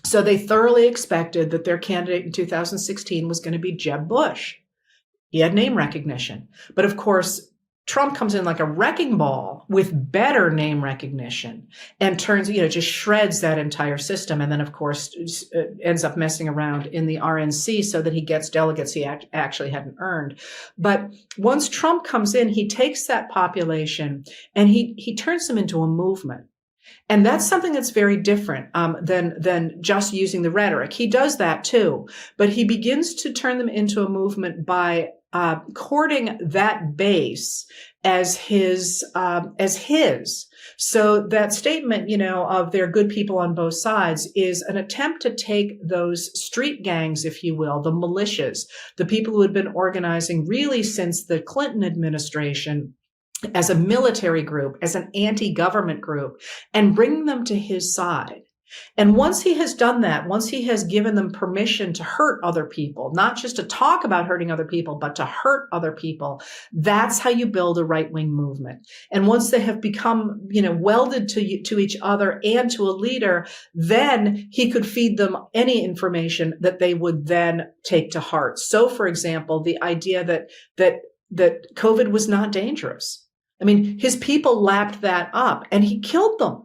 So they thoroughly expected that their candidate in 2016 was going to be Jeb Bush. He had name recognition. But of course, Trump comes in like a wrecking ball with better name recognition and turns, just shreds that entire system. And then, of course, ends up messing around in the RNC so that he gets delegates he actually hadn't earned. But once Trump comes in, he takes that population and he turns them into a movement. And that's something that's very different than just using the rhetoric. He does that too, but he begins to turn them into a movement by courting that base as his. So that statement, of they're good people on both sides is an attempt to take those street gangs, if you will, the militias, the people who had been organizing really since the Clinton administration as a military group, as an anti-government group, and bring them to his side. And once he has done that, once he has given them permission to hurt other people, not just to talk about hurting other people, but to hurt other people, that's how you build a right-wing movement. And once they have become, welded to each other and to a leader, then he could feed them any information that they would then take to heart. So, for example, the idea that COVID was not dangerous. I mean, his people lapped that up and he killed them.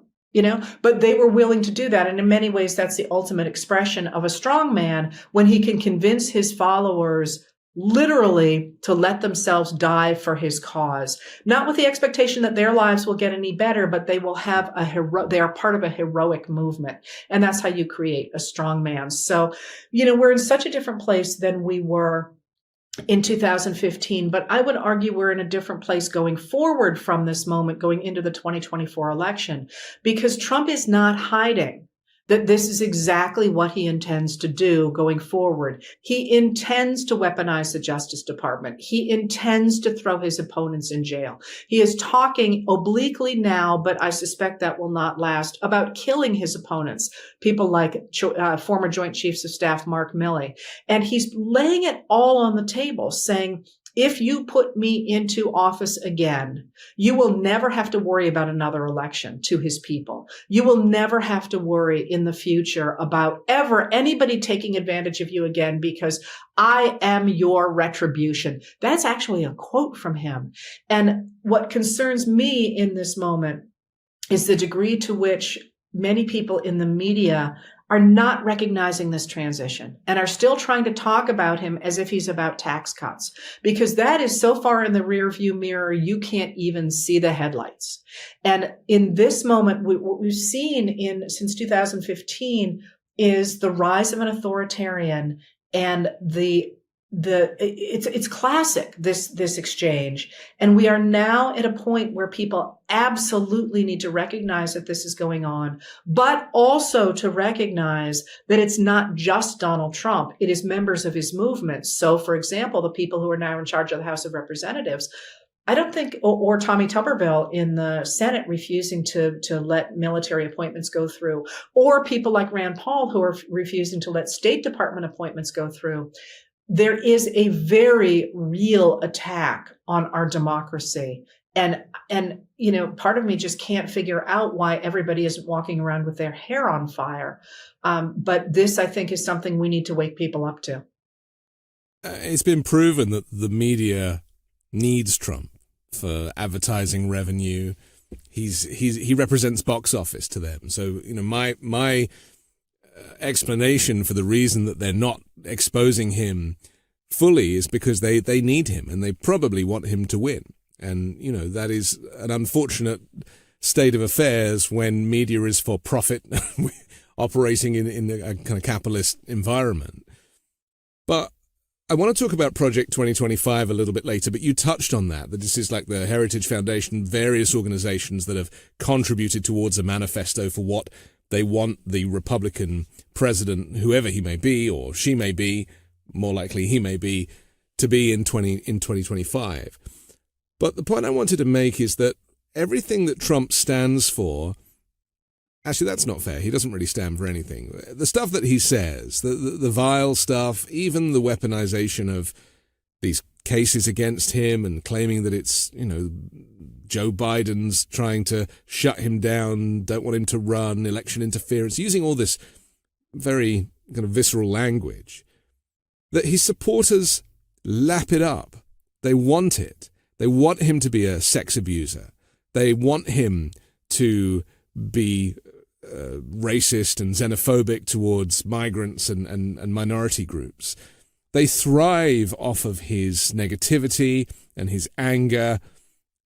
But they were willing to do that. And in many ways, that's the ultimate expression of a strong man when he can convince his followers literally to let themselves die for his cause, not with the expectation that their lives will get any better, but they will have they are part of a heroic movement. And that's how you create a strong man. So, we're in such a different place than we were in 2015, but I would argue we're in a different place going forward from this moment, going into the 2024 election, because Trump is not hiding that this is exactly what he intends to do going forward. He intends to weaponize the Justice Department. He intends to throw his opponents in jail. He is talking obliquely now, but I suspect that will not last, about killing his opponents, people like former Joint Chiefs of Staff Mark Milley. And he's laying it all on the table, saying, if you put me into office again, you will never have to worry about another election, to his people. You will never have to worry in the future about ever anybody taking advantage of you again, because I am your retribution. That's actually a quote from him. And what concerns me in this moment is the degree to which many people in the media are not recognizing this transition and are still trying to talk about him as if he's about tax cuts, because that is so far in the rearview mirror, you can't even see the headlights. And in this moment, what we've seen since 2015 is the rise of an authoritarian and the it's classic, this exchange. And we are now at a point where people absolutely need to recognize that this is going on, but also to recognize that it's not just Donald Trump. It is members of his movement. So, for example, the people who are now in charge of the House of Representatives, I don't think, or Tommy Tuberville in the Senate refusing to let military appointments go through, or people like Rand Paul who are refusing to let State Department appointments go through. There is a very real attack on our democracy. And part of me just can't figure out why everybody isn't walking around with their hair on fire. But this, I think, is something we need to wake people up to. It's been proven that the media needs Trump for advertising revenue. He represents box office to them. So, my explanation for the reason that they're not exposing him fully is because they need him and they probably want him to win. And, that is an unfortunate state of affairs when media is for profit, operating in a kind of capitalist environment. But I want to talk about Project 2025 a little bit later, but you touched on that this is like the Heritage Foundation, various organizations that have contributed towards a manifesto for what they want the Republican president, whoever he may be or she may be, more likely he may be, to be in 2025. But the point I wanted to make is that everything that Trump stands for, actually that's not fair. He doesn't really stand for anything. The stuff that he says, the vile stuff, even the weaponization of these cases against him and claiming that it's, Joe Biden's trying to shut him down, don't want him to run, election interference, using all this very kind of visceral language, that his supporters lap it up. They want it. They want him to be a sex abuser. They want him to be racist and xenophobic towards migrants and minority groups. They thrive off of his negativity and his anger,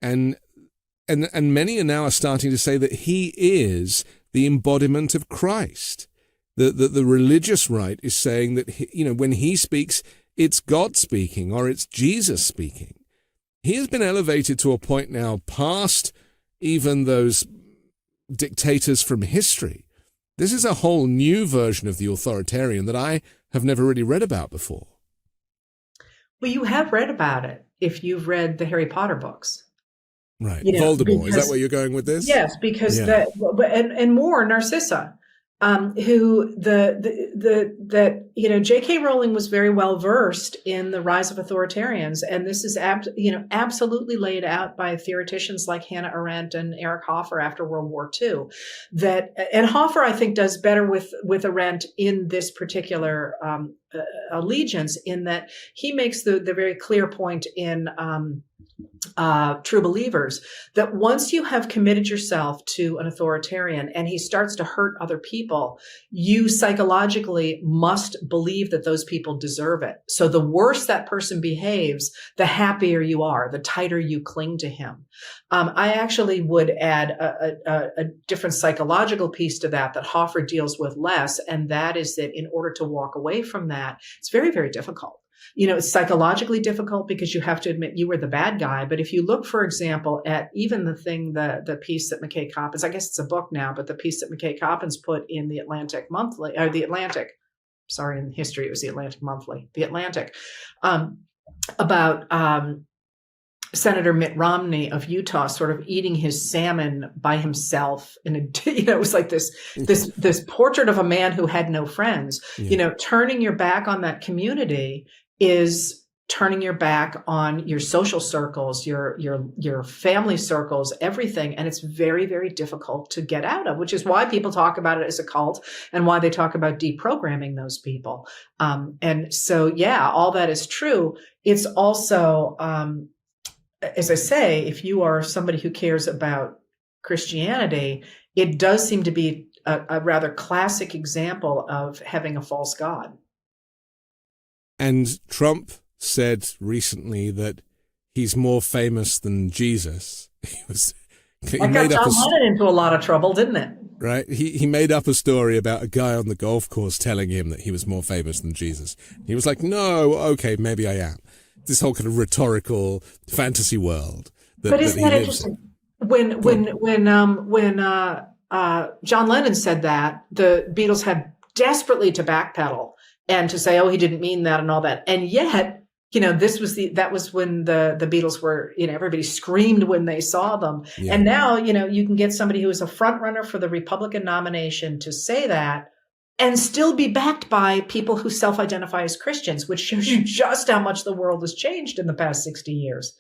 and many are now starting to say that he is the embodiment of Christ. The religious right is saying that when he speaks, it's God speaking or it's Jesus speaking. He has been elevated to a point now past even those dictators from history. This is a whole new version of the authoritarian that I have never really read about before. Well, you have read about it if you've read the Harry Potter books. Right. Voldemort, is that where you're going with this? Yes, because and more Narcissa, who J.K. Rowling was very well versed in the rise of authoritarians, and this is absolutely laid out by theoreticians like Hannah Arendt and Erich Hoffer after World War II. And Hoffer, I think, does better with Arendt in this particular allegiance, in that he makes the very clear point in True Believers that once you have committed yourself to an authoritarian and he starts to hurt other people, you psychologically must believe that those people deserve it. So the worse that person behaves, the happier you are, the tighter you cling to him. I actually would add a different psychological piece to that Hoffer deals with less, and that is that in order to walk away from that, it's very, very difficult. It's psychologically difficult because you have to admit you were the bad guy. But if you look, for example, at even the piece that McKay Coppins, I guess it's a book now, but the piece that McKay Coppins put in the Atlantic Monthly, or the Atlantic, sorry, in history, it was the Atlantic Monthly, the Atlantic, about Senator Mitt Romney of Utah sort of eating his salmon by himself. And it was like this portrait of a man who had no friends. Yeah. Turning your back on that community is turning your back on your social circles, your family circles, everything. And it's very, very difficult to get out of, which is why people talk about it as a cult and why they talk about deprogramming those people. And so, yeah, all that is true. It's also, as I say, if you are somebody who cares about Christianity, it does seem to be a rather classic example of having a false god. And Trump said recently that he's more famous than Jesus. He got John Lennon into a lot of trouble, didn't it? right? He made up a story about a guy on the golf course telling him that he was more famous than Jesus. He was like, no, okay, maybe I am. This whole kind of rhetorical fantasy world but isn't that interesting? When John Lennon said that, the Beatles had desperately to backpedal and to say, oh, he didn't mean that and all that. And yet, that was when the Beatles were, everybody screamed when they saw them. Yeah. And now, you can get somebody who is a front runner for the Republican nomination to say that and still be backed by people who self-identify as Christians, which shows you just how much the world has changed in the past 60 years.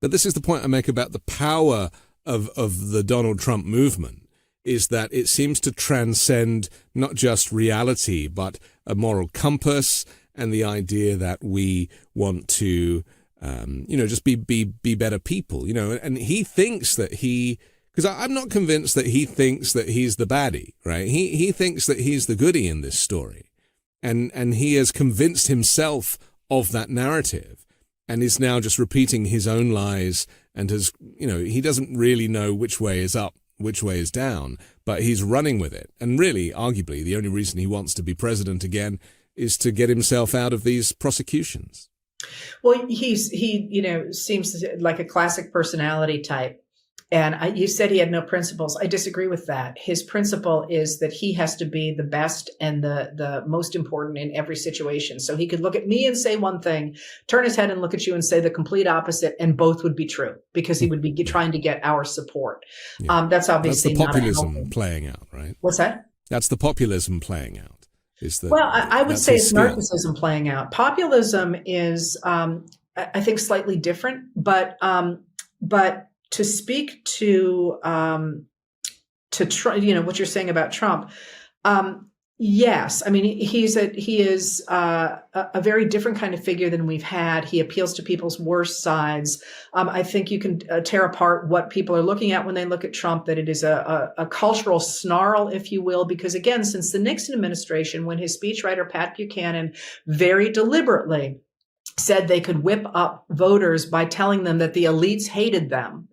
But this is the point I make about the power of the Donald Trump movement, is that it seems to transcend not just reality, but a moral compass and the idea that we want to, just be better people, and he thinks that because I'm not convinced that he thinks that he's the baddie, right? He thinks that he's the goodie in this story. And he has convinced himself of that narrative and is now just repeating his own lies and has, he doesn't really know which way is up, which way is down, but he's running with it. And really, arguably, the only reason he wants to be president again is to get himself out of these prosecutions. Well, he seems like a classic personality type. And you said he had no principles. I disagree with that. His principle is that he has to be the best and the most important in every situation. So he could look at me and say one thing, turn his head and look at you and say the complete opposite, and both would be true because he would be trying to get our support. Yeah. That's obviously that's the populism playing out, right? What's that? That's the populism playing out. I would say it's narcissism playing out. Populism is, I think, slightly different, but to speak to Trump, what you're saying about Trump, yes, I mean he is a very different kind of figure than we've had. He appeals to people's worst sides. I think you can tear apart what people are looking at when they look at Trump, that it is a cultural snarl, if you will, because again, since the Nixon administration, when his speechwriter Pat Buchanan very deliberately said they could whip up voters by telling them that the elites hated them.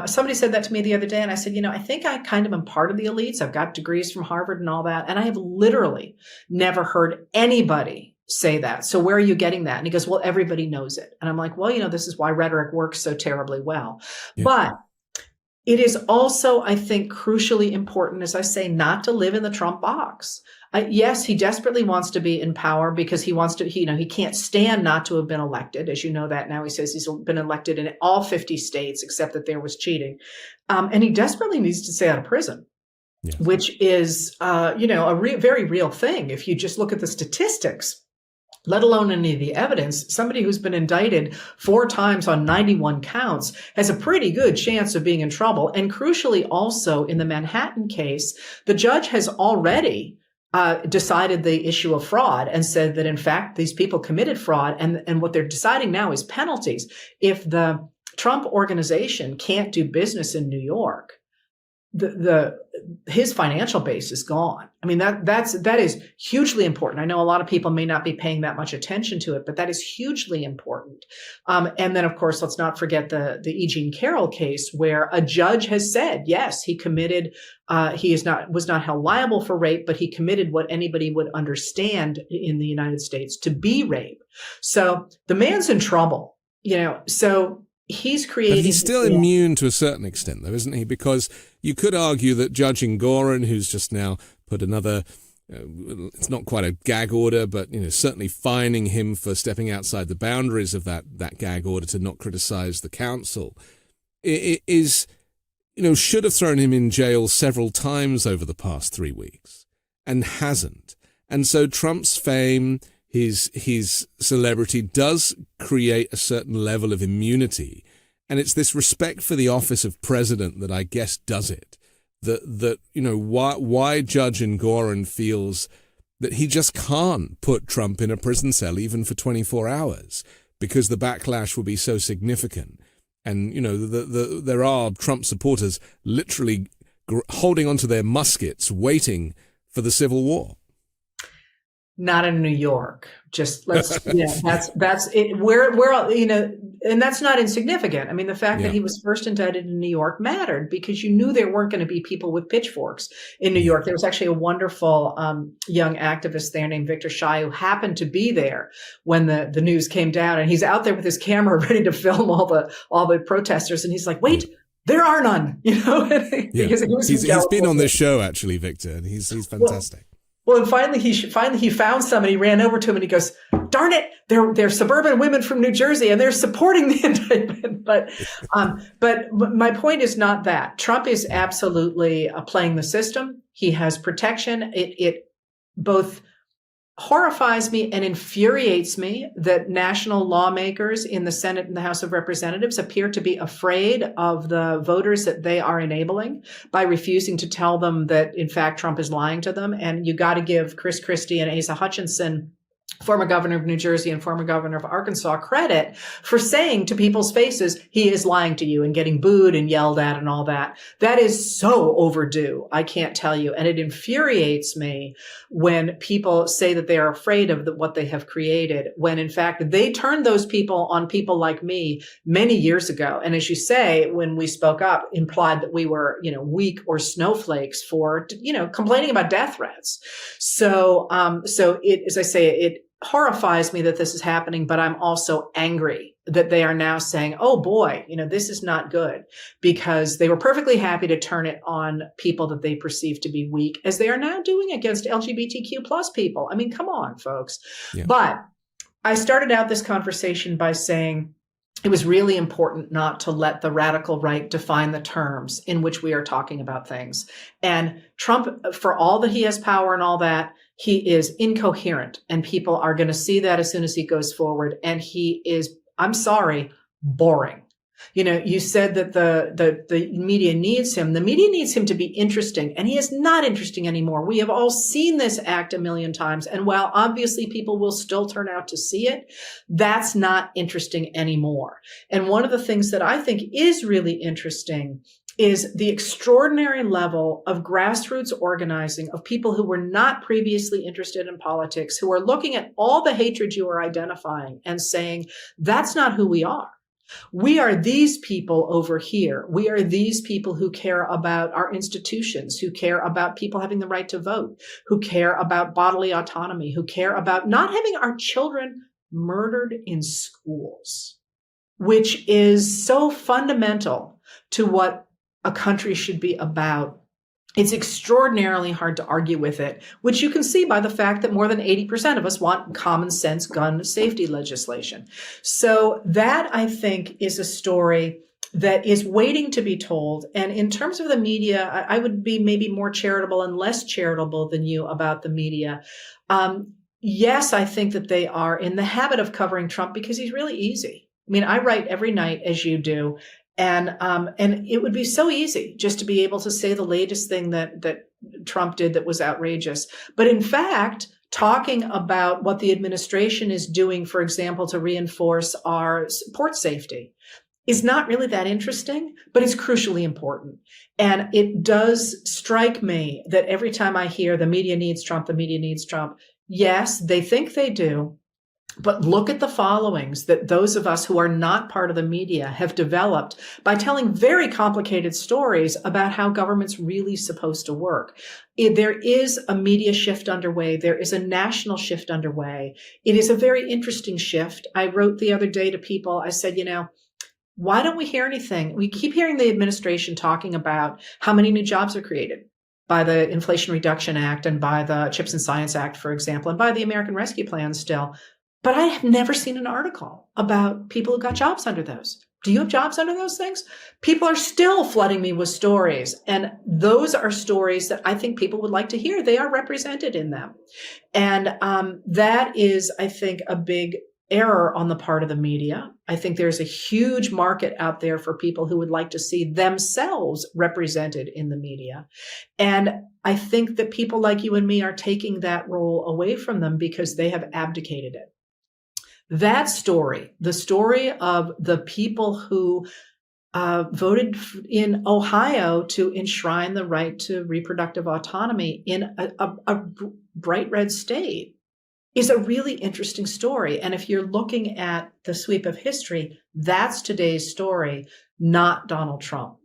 Somebody said that to me the other day, and I said, I think I kind of am part of the elites. I've got degrees from Harvard and all that. And I have literally never heard anybody say that. So where are you getting that? And he goes, well, everybody knows it. And I'm like, well, this is why rhetoric works so terribly well. Yeah. But it is also, I think, crucially important, as I say, not to live in the Trump box. Yes, he desperately wants to be in power because he wants to, he can't stand not to have been elected. As you know that now, he says he's been elected in all 50 states, except that there was cheating. And he desperately needs to stay out of prison, yes. Which is, very real thing. If you just look at the statistics, let alone any of the evidence, somebody who's been indicted 4 times on 91 counts has a pretty good chance of being in trouble. And crucially also in the Manhattan case, the judge has already decided the issue of fraud and said that, in fact, these people committed fraud. And what they're deciding now is penalties. If the Trump organization can't do business in New York, his financial base is gone. I mean, that is hugely important. I know a lot of people may not be paying that much attention to it, but that is hugely important. And then, of course, let's not forget the E. Jean Carroll case, where a judge has said, yes, he committed. He was not held liable for rape, but he committed what anybody would understand in the United States to be rape. So the man's in trouble. So. He's creating. But he's still immune to a certain extent, though, isn't he? Because you could argue that Judge Engoron, who's just now put another, it's not quite a gag order, but certainly fining him for stepping outside the boundaries of that gag order to not criticize the council, it is, should have thrown him in jail several times over the past 3 weeks, and hasn't. And so Trump's fame, his celebrity does create a certain level of immunity. And it's this respect for the office of president that I guess does it. Why Judge Engoron feels that he just can't put Trump in a prison cell even for 24 hours because the backlash will be so significant. And, there are Trump supporters literally holding onto their muskets, waiting for the Civil War. Not in New York. Just let's, that's it. We're, and that's not insignificant. I mean, the fact that he was first indicted in New York mattered because you knew there weren't going to be people with pitchforks in New York. There was actually a wonderful young activist there named Victor Shai who happened to be there when the news came down, and he's out there with his camera ready to film all the protesters, and he's like, wait. There are none, because he's been on this show actually, Victor, and he's fantastic. Well, and finally he found somebody, ran over to him, and he goes, "Darn it, they're suburban women from New Jersey, and they're supporting the indictment." But my point is not that. Trump is absolutely playing the system. He has protection. It both horrifies me and infuriates me that national lawmakers in the Senate and the House of Representatives appear to be afraid of the voters that they are enabling by refusing to tell them that, in fact, Trump is lying to them. And you got to give Chris Christie and Asa Hutchinson, former governor of New Jersey and former governor of Arkansas, credit for saying to people's faces, he is lying to you, and getting booed and yelled at and all that. That is so overdue. I can't tell you. And it infuriates me when people say that they are afraid of what they have created, when in fact they turned those people on people like me many years ago. And as you say, when we spoke up, implied that we were, weak or snowflakes for, complaining about death threats. So as I say, it horrifies me that this is happening, but I'm also angry that they are now saying, oh boy, this is not good, because they were perfectly happy to turn it on people that they perceive to be weak, as they are now doing against LGBTQ plus people. I mean, come on, folks. Yeah. But I started out this conversation by saying it was really important not to let the radical right define the terms in which we are talking about things. And Trump, for all that he has power and all that, he is incoherent, and people are going to see that as soon as he goes forward. And he is, I'm sorry, boring. You said that the media needs him. The media needs him to be interesting, and he is not interesting anymore. We have all seen this act a million times. And while obviously people will still turn out to see it, that's not interesting anymore. And one of the things that I think is really interesting is the extraordinary level of grassroots organizing of people who were not previously interested in politics, who are looking at all the hatred you are identifying and saying, that's not who we are. We are these people over here. We are these people who care about our institutions, who care about people having the right to vote, who care about bodily autonomy, who care about not having our children murdered in schools, which is so fundamental to what a country should be about. It's extraordinarily hard to argue with it, which you can see by the fact that more than 80% of us want common sense gun safety legislation. So that, I think, is a story that is waiting to be told. And in terms of the media, I would be maybe more charitable and less charitable than you about the media. Yes, I think that they are in the habit of covering Trump because he's really easy. I mean, I write every night as you do. And it would be so easy just to be able to say the latest thing that Trump did that was outrageous. But in fact, talking about what the administration is doing, for example, to reinforce our port safety is not really that interesting, but it's crucially important. And it does strike me that every time I hear the media needs Trump, the media needs Trump, yes, they think they do. But look at the followings that those of us who are not part of the media have developed by telling very complicated stories about how government's really supposed to work. There is a media shift underway. There is a national shift underway. It is a very interesting shift. I wrote the other day to people, I said, why don't we hear anything? We keep hearing the administration talking about how many new jobs are created by the Inflation Reduction Act and by the Chips and Science Act, for example, and by the American Rescue Plan still. But I have never seen an article about people who got jobs under those. Do you have jobs under those things? People are still flooding me with stories. And those are stories that I think people would like to hear. They are represented in them. And that is, I think, a big error on the part of the media. I think there's a huge market out there for people who would like to see themselves represented in the media. And I think that people like you and me are taking that role away from them because they have abdicated it. That story, the story of the people who voted in Ohio to enshrine the right to reproductive autonomy in a bright red state, is a really interesting story. And if you're looking at the sweep of history, that's today's story, not Donald Trump.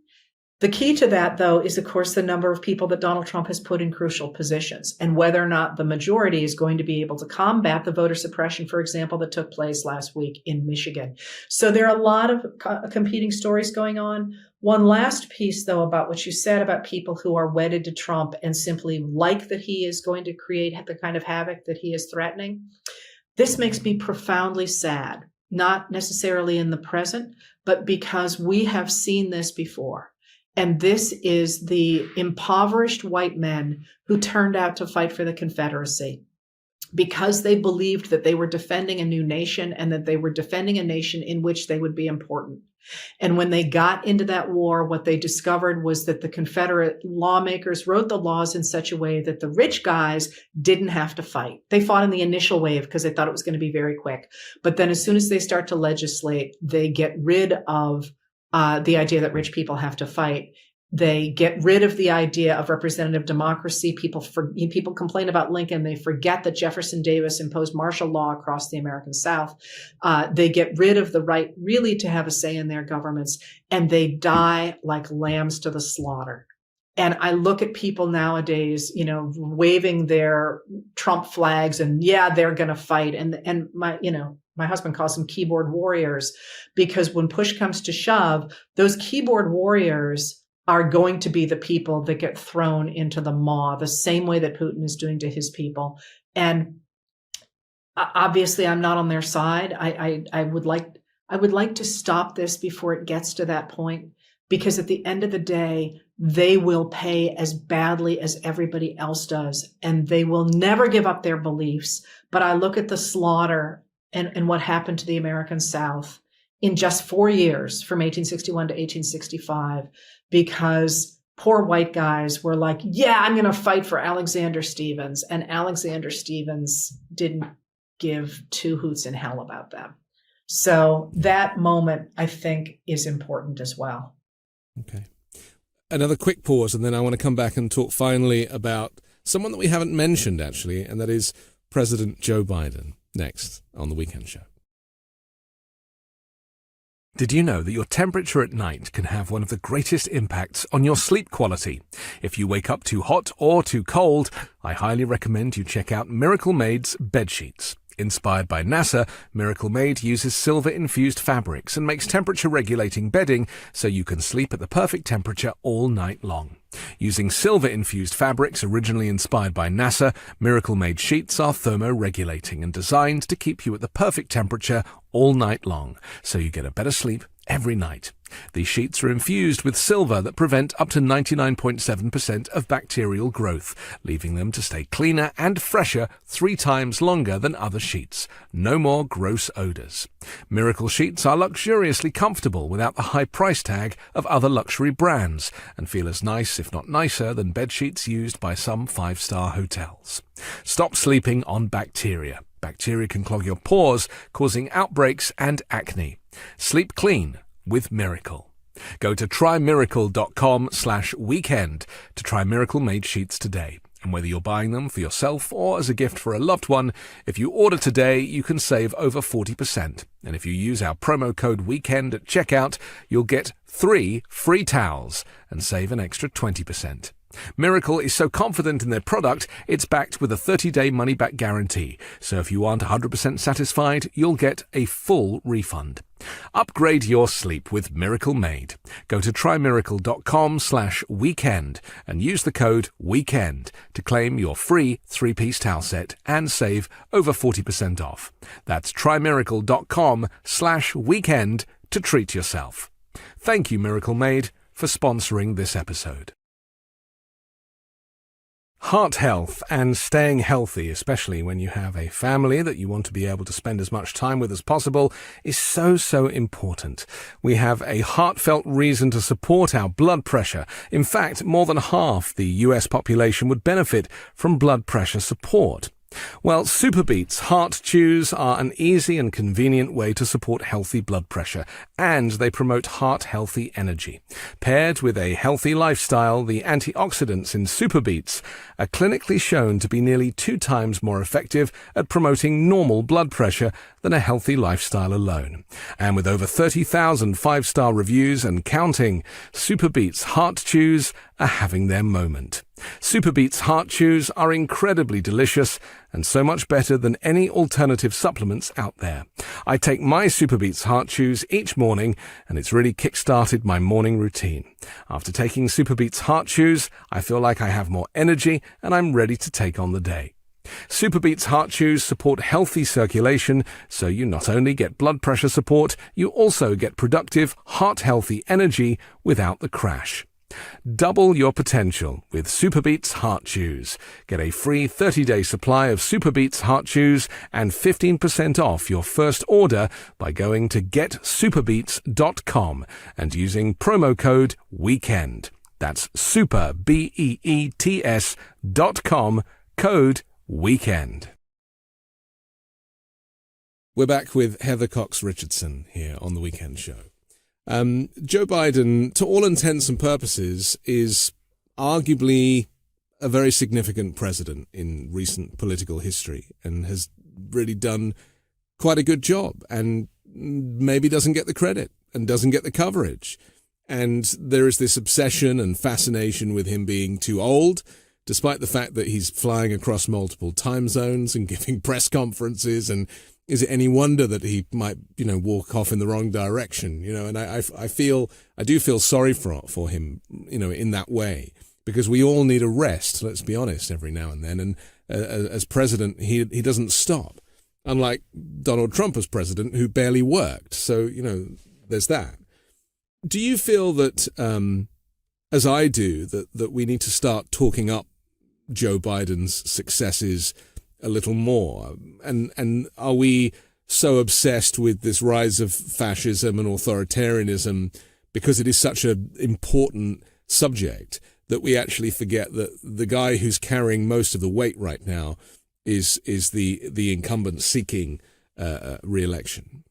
The key to that, though, is, of course, the number of people that Donald Trump has put in crucial positions and whether or not the majority is going to be able to combat the voter suppression, for example, that took place last week in Michigan. So there are a lot of competing stories going on. One last piece, though, about what you said about people who are wedded to Trump and simply like that he is going to create the kind of havoc that he is threatening. This makes me profoundly sad, not necessarily in the present, but because we have seen this before. And this is the impoverished white men who turned out to fight for the Confederacy because they believed that they were defending a new nation and that they were defending a nation in which they would be important. And when they got into that war, what they discovered was that the Confederate lawmakers wrote the laws in such a way that the rich guys didn't have to fight. They fought in the initial wave because they thought it was going to be very quick. But then as soon as they start to legislate, they get rid of the idea that rich people have to fight. They get rid of the idea of representative democracy. People complain about Lincoln. They forget that Jefferson Davis imposed martial law across the American South. They get rid of the right really to have a say in their governments, and they die like lambs to the slaughter. And I look at people nowadays, waving their Trump flags and they're going to fight. And my husband calls them keyboard warriors, because when push comes to shove, those keyboard warriors are going to be the people that get thrown into the maw the same way that Putin is doing to his people. And obviously I'm not on their side. I would like to stop this before it gets to that point, because at the end of the day, they will pay as badly as everybody else does, and they will never give up their beliefs. But I look at the slaughter and what happened to the American South in just 4 years, from 1861 to 1865, because poor white guys were like, I'm going to fight for Alexander Stephens. And Alexander Stephens didn't give two hoots in hell about them. So that moment, I think, is important as well. Okay. Another quick pause, and then I want to come back and talk finally about someone that we haven't mentioned, actually, and that is President Joe Biden, next on The Weekend Show. Did you know that your temperature at night can have one of the greatest impacts on your sleep quality? If you wake up too hot or too cold, I highly recommend you check out Miracle Made's bed sheets. Inspired by NASA, Miracle Made uses silver-infused fabrics and makes temperature-regulating bedding so you can sleep at the perfect temperature all night long. Using silver-infused fabrics originally inspired by NASA, Miracle Made sheets are thermoregulating and designed to keep you at the perfect temperature all night long, so you get a better sleep every night. These sheets are infused with silver that prevent up to 99.7% of bacterial growth, leaving them to stay cleaner and fresher 3 times longer than other sheets. No more gross odors. Miracle sheets are luxuriously comfortable without the high price tag of other luxury brands, and feel as nice, if not nicer, than bed sheets used by some 5-star hotels. Stop sleeping on bacteria. Bacteria can clog your pores, causing outbreaks and acne. Sleep clean with Miracle. Go to trymiracle.com/weekend to try Miracle Made sheets today. And whether you're buying them for yourself or as a gift for a loved one, if you order today, you can save over 40%. And if you use our promo code WEEKEND at checkout, you'll get 3 free towels and save an extra 20%. Miracle is so confident in their product, it's backed with a 30-day money-back guarantee. So if you aren't 100% satisfied, you'll get a full refund. Upgrade your sleep with Miracle Made. Go to trymiracle.com/weekend and use the code WEEKEND to claim your free 3-piece towel set and save over 40% off. That's trymiracle.com/weekend to treat yourself. Thank you, Miracle Made, for sponsoring this episode. Heart health and staying healthy, especially when you have a family that you want to be able to spend as much time with as possible, is so important. We have a heartfelt reason to support our blood pressure. In fact, more than half the US population would benefit from blood pressure support. Well, SuperBeets Heart Chews are an easy and convenient way to support healthy blood pressure, and they promote heart-healthy energy. Paired with a healthy lifestyle, the antioxidants in SuperBeets are clinically shown to be nearly 2 times more effective at promoting normal blood pressure than a healthy lifestyle alone. And with over 30,000 5-star reviews and counting, SuperBeets Heart Chews are having their moment. SuperBeets Heart Chews are incredibly delicious and so much better than any alternative supplements out there. I take my SuperBeets Heart Chews each morning, and it's really kick-started my morning routine. After taking SuperBeets Heart Chews, I feel like I have more energy and I'm ready to take on the day. SuperBeets Heart Chews support healthy circulation, so you not only get blood pressure support, you also get productive, heart-healthy energy without the crash. Double your potential with SuperBeets Heart Chews. Get a free 30-day supply of SuperBeets Heart Chews and 15% off your first order by going to getsuperbeets.com and using promo code WEEKEND. That's superbeets.com, code WEEKEND. We're back with Heather Cox Richardson here on The Weekend Show. Joe Biden, to all intents and purposes, is arguably a very significant president in recent political history and has really done quite a good job and maybe doesn't get the credit and doesn't get the coverage. And there is this obsession and fascination with him being too old, despite the fact that he's flying across multiple time zones and giving press conferences. And is it any wonder that he might, walk off in the wrong direction? And I do feel sorry for him, in that way, because we all need a rest, let's be honest, every now and then. And as president, he doesn't stop, unlike Donald Trump as president, who barely worked. So, there's that. Do you feel that, as I do, that we need to start talking up Joe Biden's successes a little more? And are we so obsessed with this rise of fascism and authoritarianism because it is such an important subject that we actually forget that the guy who's carrying most of the weight right now is the incumbent seeking re-election?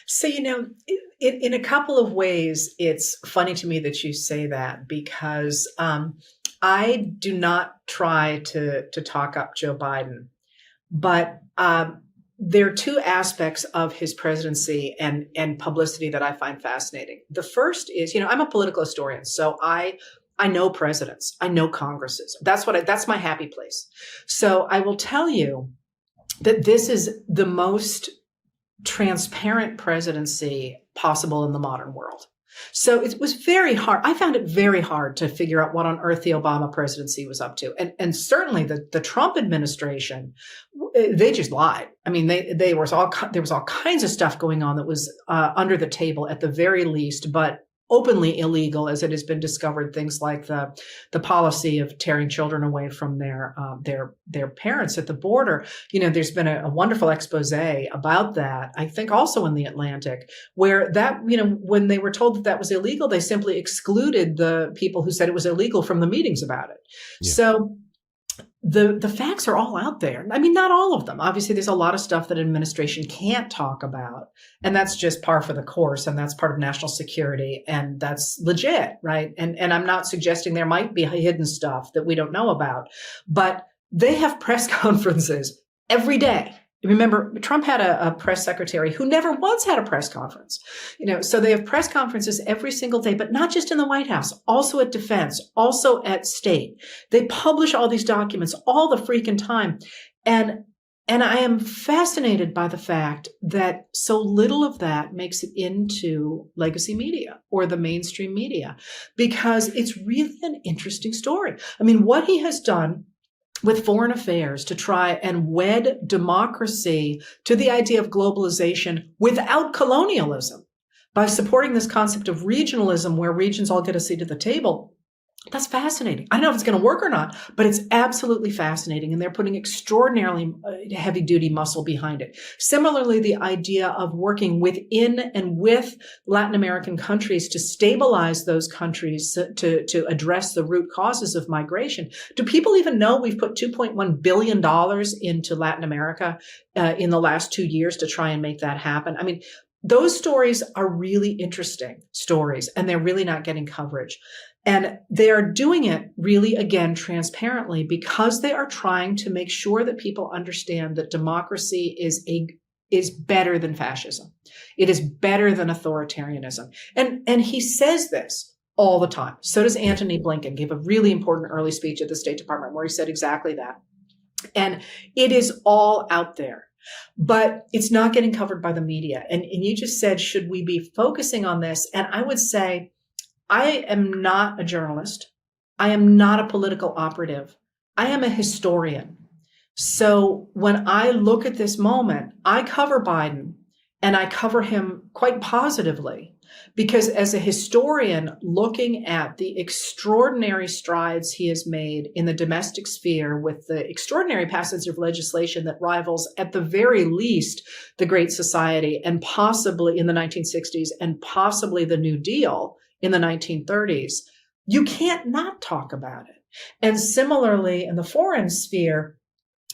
So, in a couple of ways, it's funny to me that you say that, because I do not try to talk up Joe Biden, but there are 2 aspects of his presidency and publicity that I find fascinating. The first is, I'm a political historian, so I know presidents, I know Congresses. That's my happy place. So I will tell you that this is the most transparent presidency possible in the modern world. So it was very hard. I found it very hard to figure out what on earth the Obama presidency was up to. And certainly the Trump administration, they just lied. I mean, there was all kinds of stuff going on that was under the table at the very least, but openly illegal, as it has been discovered. Things like the policy of tearing children away from their parents at the border. There's been a wonderful expose about that, I think also in The Atlantic, where that, when they were told that was illegal, they simply excluded the people who said it was illegal from the meetings about it. Yeah. So the facts are all out there. I mean, not all of them. Obviously, there's a lot of stuff that administration can't talk about, and that's just par for the course, and that's part of national security, and that's legit, right? And I'm not suggesting there might be hidden stuff that we don't know about, but they have press conferences every day. Remember, Trump had a press secretary who never once had a press conference. So they have press conferences every single day, but not just in the White House, also at Defense, also at State. They publish all these documents all the freaking time. And I am fascinated by the fact that so little of that makes it into legacy media or the mainstream media, because it's really an interesting story. I mean, what he has done with foreign affairs to try and wed democracy to the idea of globalization without colonialism by supporting this concept of regionalism where regions all get a seat at the table. That's fascinating. I don't know if it's going to work or not, but it's absolutely fascinating. And they're putting extraordinarily heavy duty muscle behind it. Similarly, the idea of working within and with Latin American countries to stabilize those countries, to address the root causes of migration. Do people even know we've put $2.1 billion into Latin America in the last 2 years to try and make that happen? I mean, those stories are really interesting stories, and they're really not getting coverage. And they are doing it really, again, transparently, because they are trying to make sure that people understand that democracy is better than fascism. It is better than authoritarianism. And he says this all the time. So does Antony Blinken. Gave a really important early speech at the State Department where he said exactly that. And it is all out there. But it's not getting covered by the media. And you just said, should we be focusing on this? And I would say, I am not a journalist. I am not a political operative. I am a historian. So when I look at this moment, I cover Biden, and I cover him quite positively, because as a historian looking at the extraordinary strides he has made in the domestic sphere with the extraordinary passage of legislation that rivals, at the very least, the Great Society, and possibly in the 1960s, and possibly the New Deal in the 1930s, you can't not talk about it. And similarly, in the foreign sphere,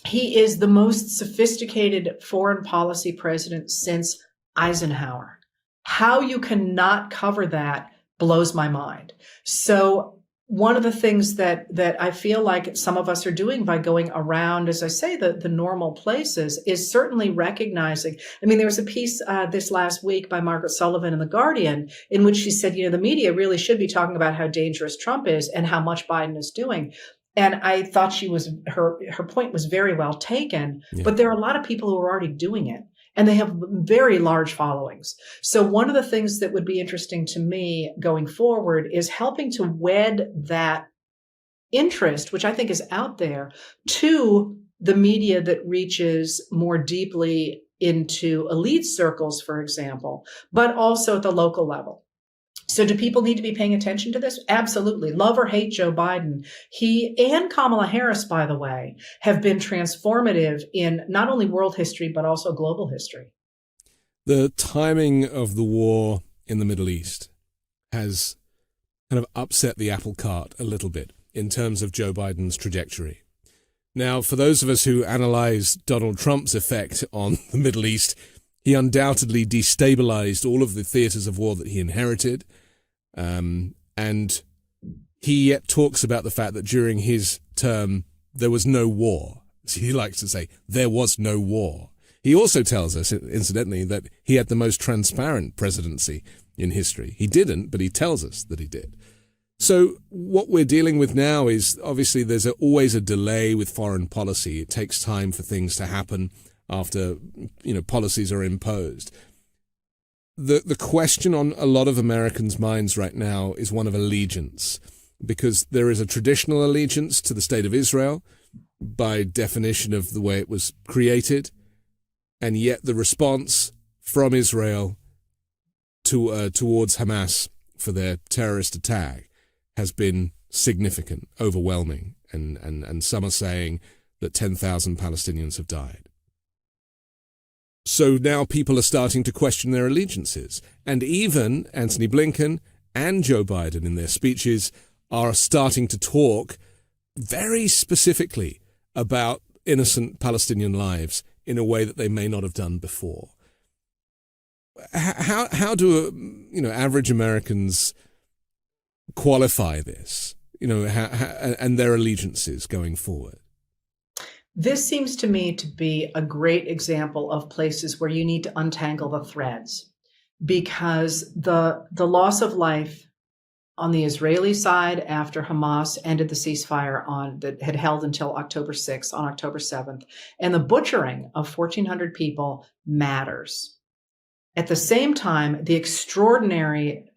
he is the most sophisticated foreign policy president since Eisenhower. How you cannot cover that blows my mind. So one of the things that I feel like some of us are doing by going around, as I say, the normal places, is certainly recognizing. I mean, there was a piece this last week by Margaret Sullivan in The Guardian in which she said, the media really should be talking about how dangerous Trump is and how much Biden is doing. And I thought her point was very well taken, but there are a lot of people who are already doing it. And they have very large followings. So one of the things that would be interesting to me going forward is helping to wed that interest, which I think is out there, to the media that reaches more deeply into elite circles, for example, but also at the local level. So do people need to be paying attention to this? Absolutely. Love or hate Joe Biden. He and Kamala Harris, by the way, have been transformative in not only world history, but also global history. The timing of the war in the Middle East has kind of upset the apple cart a little bit in terms of Joe Biden's trajectory. Now, for those of us who analyze Donald Trump's effect on the Middle East, he undoubtedly destabilized all of the theaters of war that he inherited. And he yet talks about the fact that during his term, there was no war. He likes to say, there was no war. He also tells us, incidentally, that he had the most transparent presidency in history. He didn't, but he tells us that he did. So what we're dealing with now is, obviously, there's always a delay with foreign policy. It takes time for things to happen after, policies are imposed. The question on a lot of Americans' minds right now is one of allegiance, because there is a traditional allegiance to the state of Israel by definition of the way it was created, and yet the response from Israel towards Hamas for their terrorist attack has been significant, overwhelming, and some are saying that 10,000 Palestinians have died. So now people are starting to question their allegiances. And even Antony Blinken and Joe Biden in their speeches are starting to talk very specifically about innocent Palestinian lives in a way that they may not have done before. How do average Americans qualify this, and their allegiances going forward? This seems to me to be a great example of places where you need to untangle the threads, because the loss of life on the Israeli side after Hamas ended the ceasefire that had held until October 6th, on October 7th, and the butchering of 1,400 people matters. At the same time, the extraordinary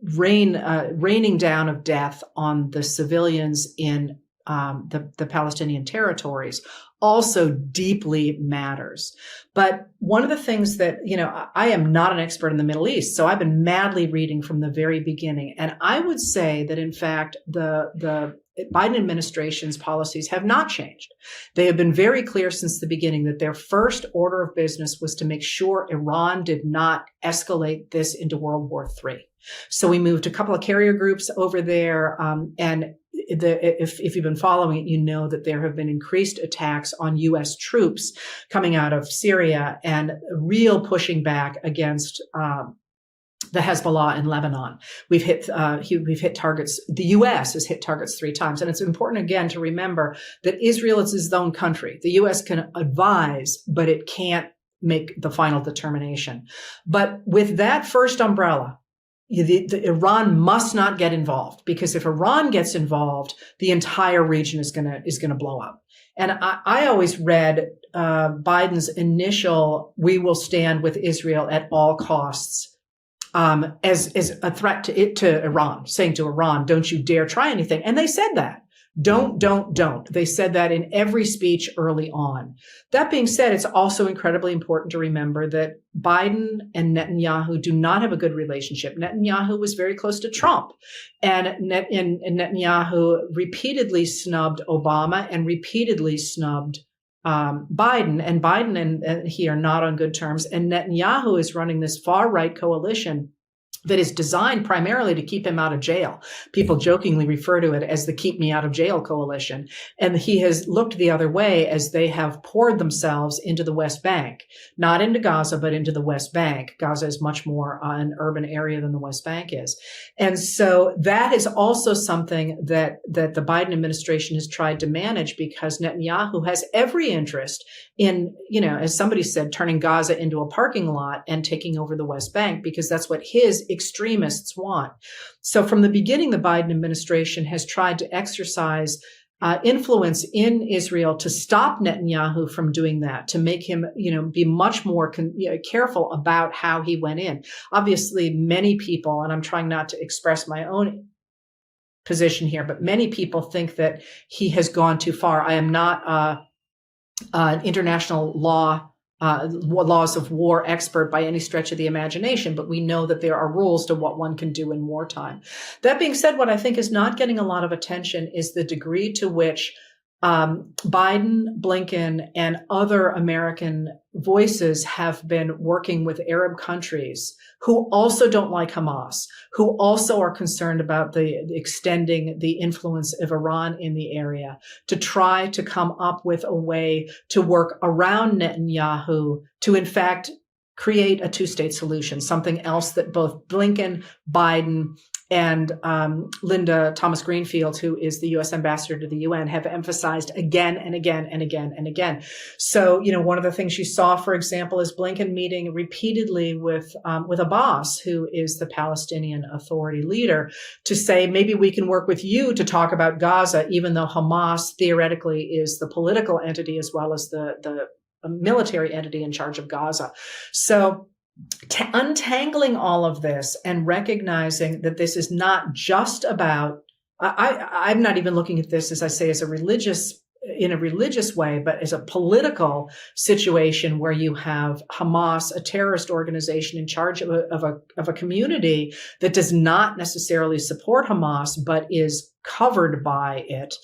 raining down of death on the civilians in the Palestinian territories also deeply matters. But one of the things that, I am not an expert in the Middle East, so I've been madly reading from the very beginning. And I would say that, in fact, the Biden administration's policies have not changed. They have been very clear since the beginning that their first order of business was to make sure Iran did not escalate this into World War III. So we moved a couple of carrier groups over there, and if you've been following it, you know that there have been increased attacks on U.S. troops coming out of Syria and real pushing back against the Hezbollah in Lebanon. We've hit targets. The U.S. has hit targets 3 times. And it's important, again, to remember that Israel is its own country. The U.S. can advise, but it can't make the final determination. But with that first umbrella, Iran must not get involved, because if Iran gets involved, the entire region is going to blow up. And I always read Biden's initial "we will stand with Israel at all costs" as a threat to Iran, saying to Iran, "Don't you dare try anything." And they said that. Don't. They said that in every speech early on. That being said, it's also incredibly important to remember that Biden and Netanyahu do not have a good relationship. Netanyahu was very close to Trump, and Netanyahu repeatedly snubbed Obama and repeatedly snubbed Biden. And Biden and he are not on good terms. And Netanyahu is running this far-right coalition that is designed primarily to keep him out of jail. People jokingly refer to it as the Keep Me Out of Jail Coalition. And he has looked the other way as they have poured themselves into the West Bank, not into Gaza, but into the West Bank. Gaza is much more an urban area than the West Bank is. And so that is also something that the Biden administration has tried to manage, because Netanyahu has every interest in, as somebody said, turning Gaza into a parking lot and taking over the West Bank, because that's what his extremists want. So from the beginning, the Biden administration has tried to exercise influence in Israel to stop Netanyahu from doing that, to make him, be much more careful about how he went in. Obviously, many people, and I'm trying not to express my own position here, but many people think that he has gone too far. I am not an international laws of war expert by any stretch of the imagination, but we know that there are rules to what one can do in wartime. That being said, what I think is not getting a lot of attention is the degree to which Biden, Blinken, and other American voices have been working with Arab countries who also don't like Hamas, who also are concerned about extending the influence of Iran in the area, to try to come up with a way to work around Netanyahu to, in fact, create a 2-state solution, something else that both Blinken, Biden, and Linda Thomas Greenfield, who is the U.S. ambassador to the UN, have emphasized again and again and again and again. So, one of the things you saw, for example, is Blinken meeting repeatedly with Abbas, who is the Palestinian Authority leader, to say, maybe we can work with you to talk about Gaza, even though Hamas theoretically is the political entity as well as the military entity in charge of Gaza. So untangling all of this and recognizing that this is not just about, I'm not even looking at this, as I say, in a religious way, but as a political situation where you have Hamas, a terrorist organization in charge of a community that does not necessarily support Hamas, but is covered by it,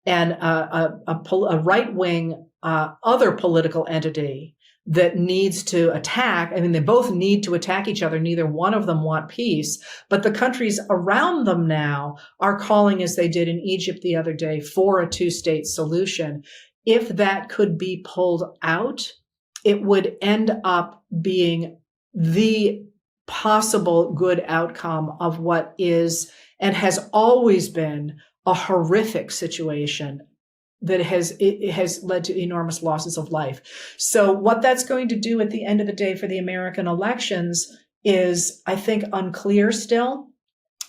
and a right-wing other political entity that needs to attack. I mean, they both need to attack each other. Neither one of them want peace, but the countries around them now are calling, as they did in Egypt the other day, for a 2-state solution. If that could be pulled out, it would end up being the possible good outcome of what is and has always been a horrific situation that has led to enormous losses of life. So what that's going to do at the end of the day for the American elections is, I think, unclear still.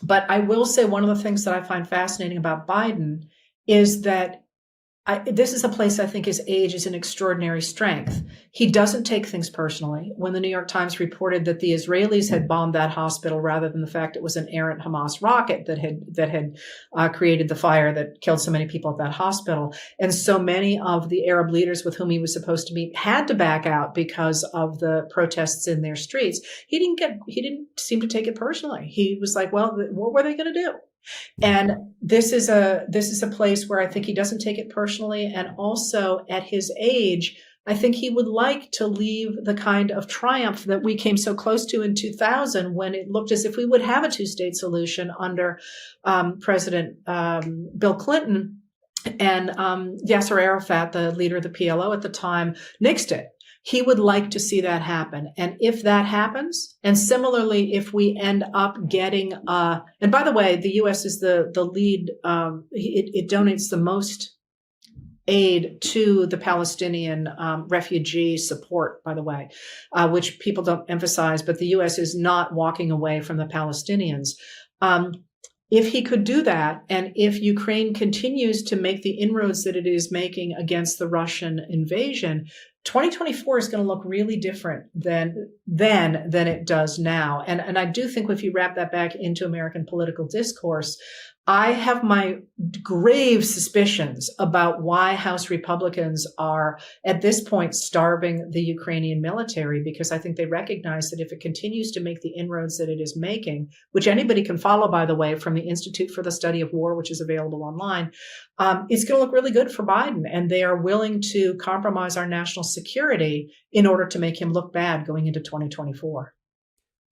But I will say one of the things that I find fascinating about Biden is that this is a place I think his age is an extraordinary strength. He doesn't take things personally. When the New York Times reported that the Israelis had bombed that hospital rather than the fact it was an errant Hamas rocket that had created the fire that killed so many people at that hospital, and so many of the Arab leaders with whom he was supposed to meet had to back out because of the protests in their streets, he didn't seem to take it personally. He was like, well, what were they going to do? And this is a place where I think he doesn't take it personally. And also at his age, I think he would like to leave the kind of triumph that we came so close to in 2000, when it looked as if we would have a two-state solution under President Bill Clinton, and Yasser Arafat, the leader of the PLO at the time, nixed it. He would like to see that happen. And if that happens, and similarly, if we end up getting, and by the way, the U.S. is the lead, it donates the most aid to the Palestinian refugee support, by the way, which people don't emphasize, but the U.S. is not walking away from the Palestinians. If he could do that, and if Ukraine continues to make the inroads that it is making against the Russian invasion, 2024 is going to look really different than it does now. And I do think if you wrap that back into American political discourse, I have my grave suspicions about why House Republicans are at this point starving the Ukrainian military, because I think they recognize that if it continues to make the inroads that it is making, which anybody can follow, by the way, from the Institute for the Study of War, which is available online, it's going to look really good for Biden. And they are willing to compromise our national security in order to make him look bad going into 2024.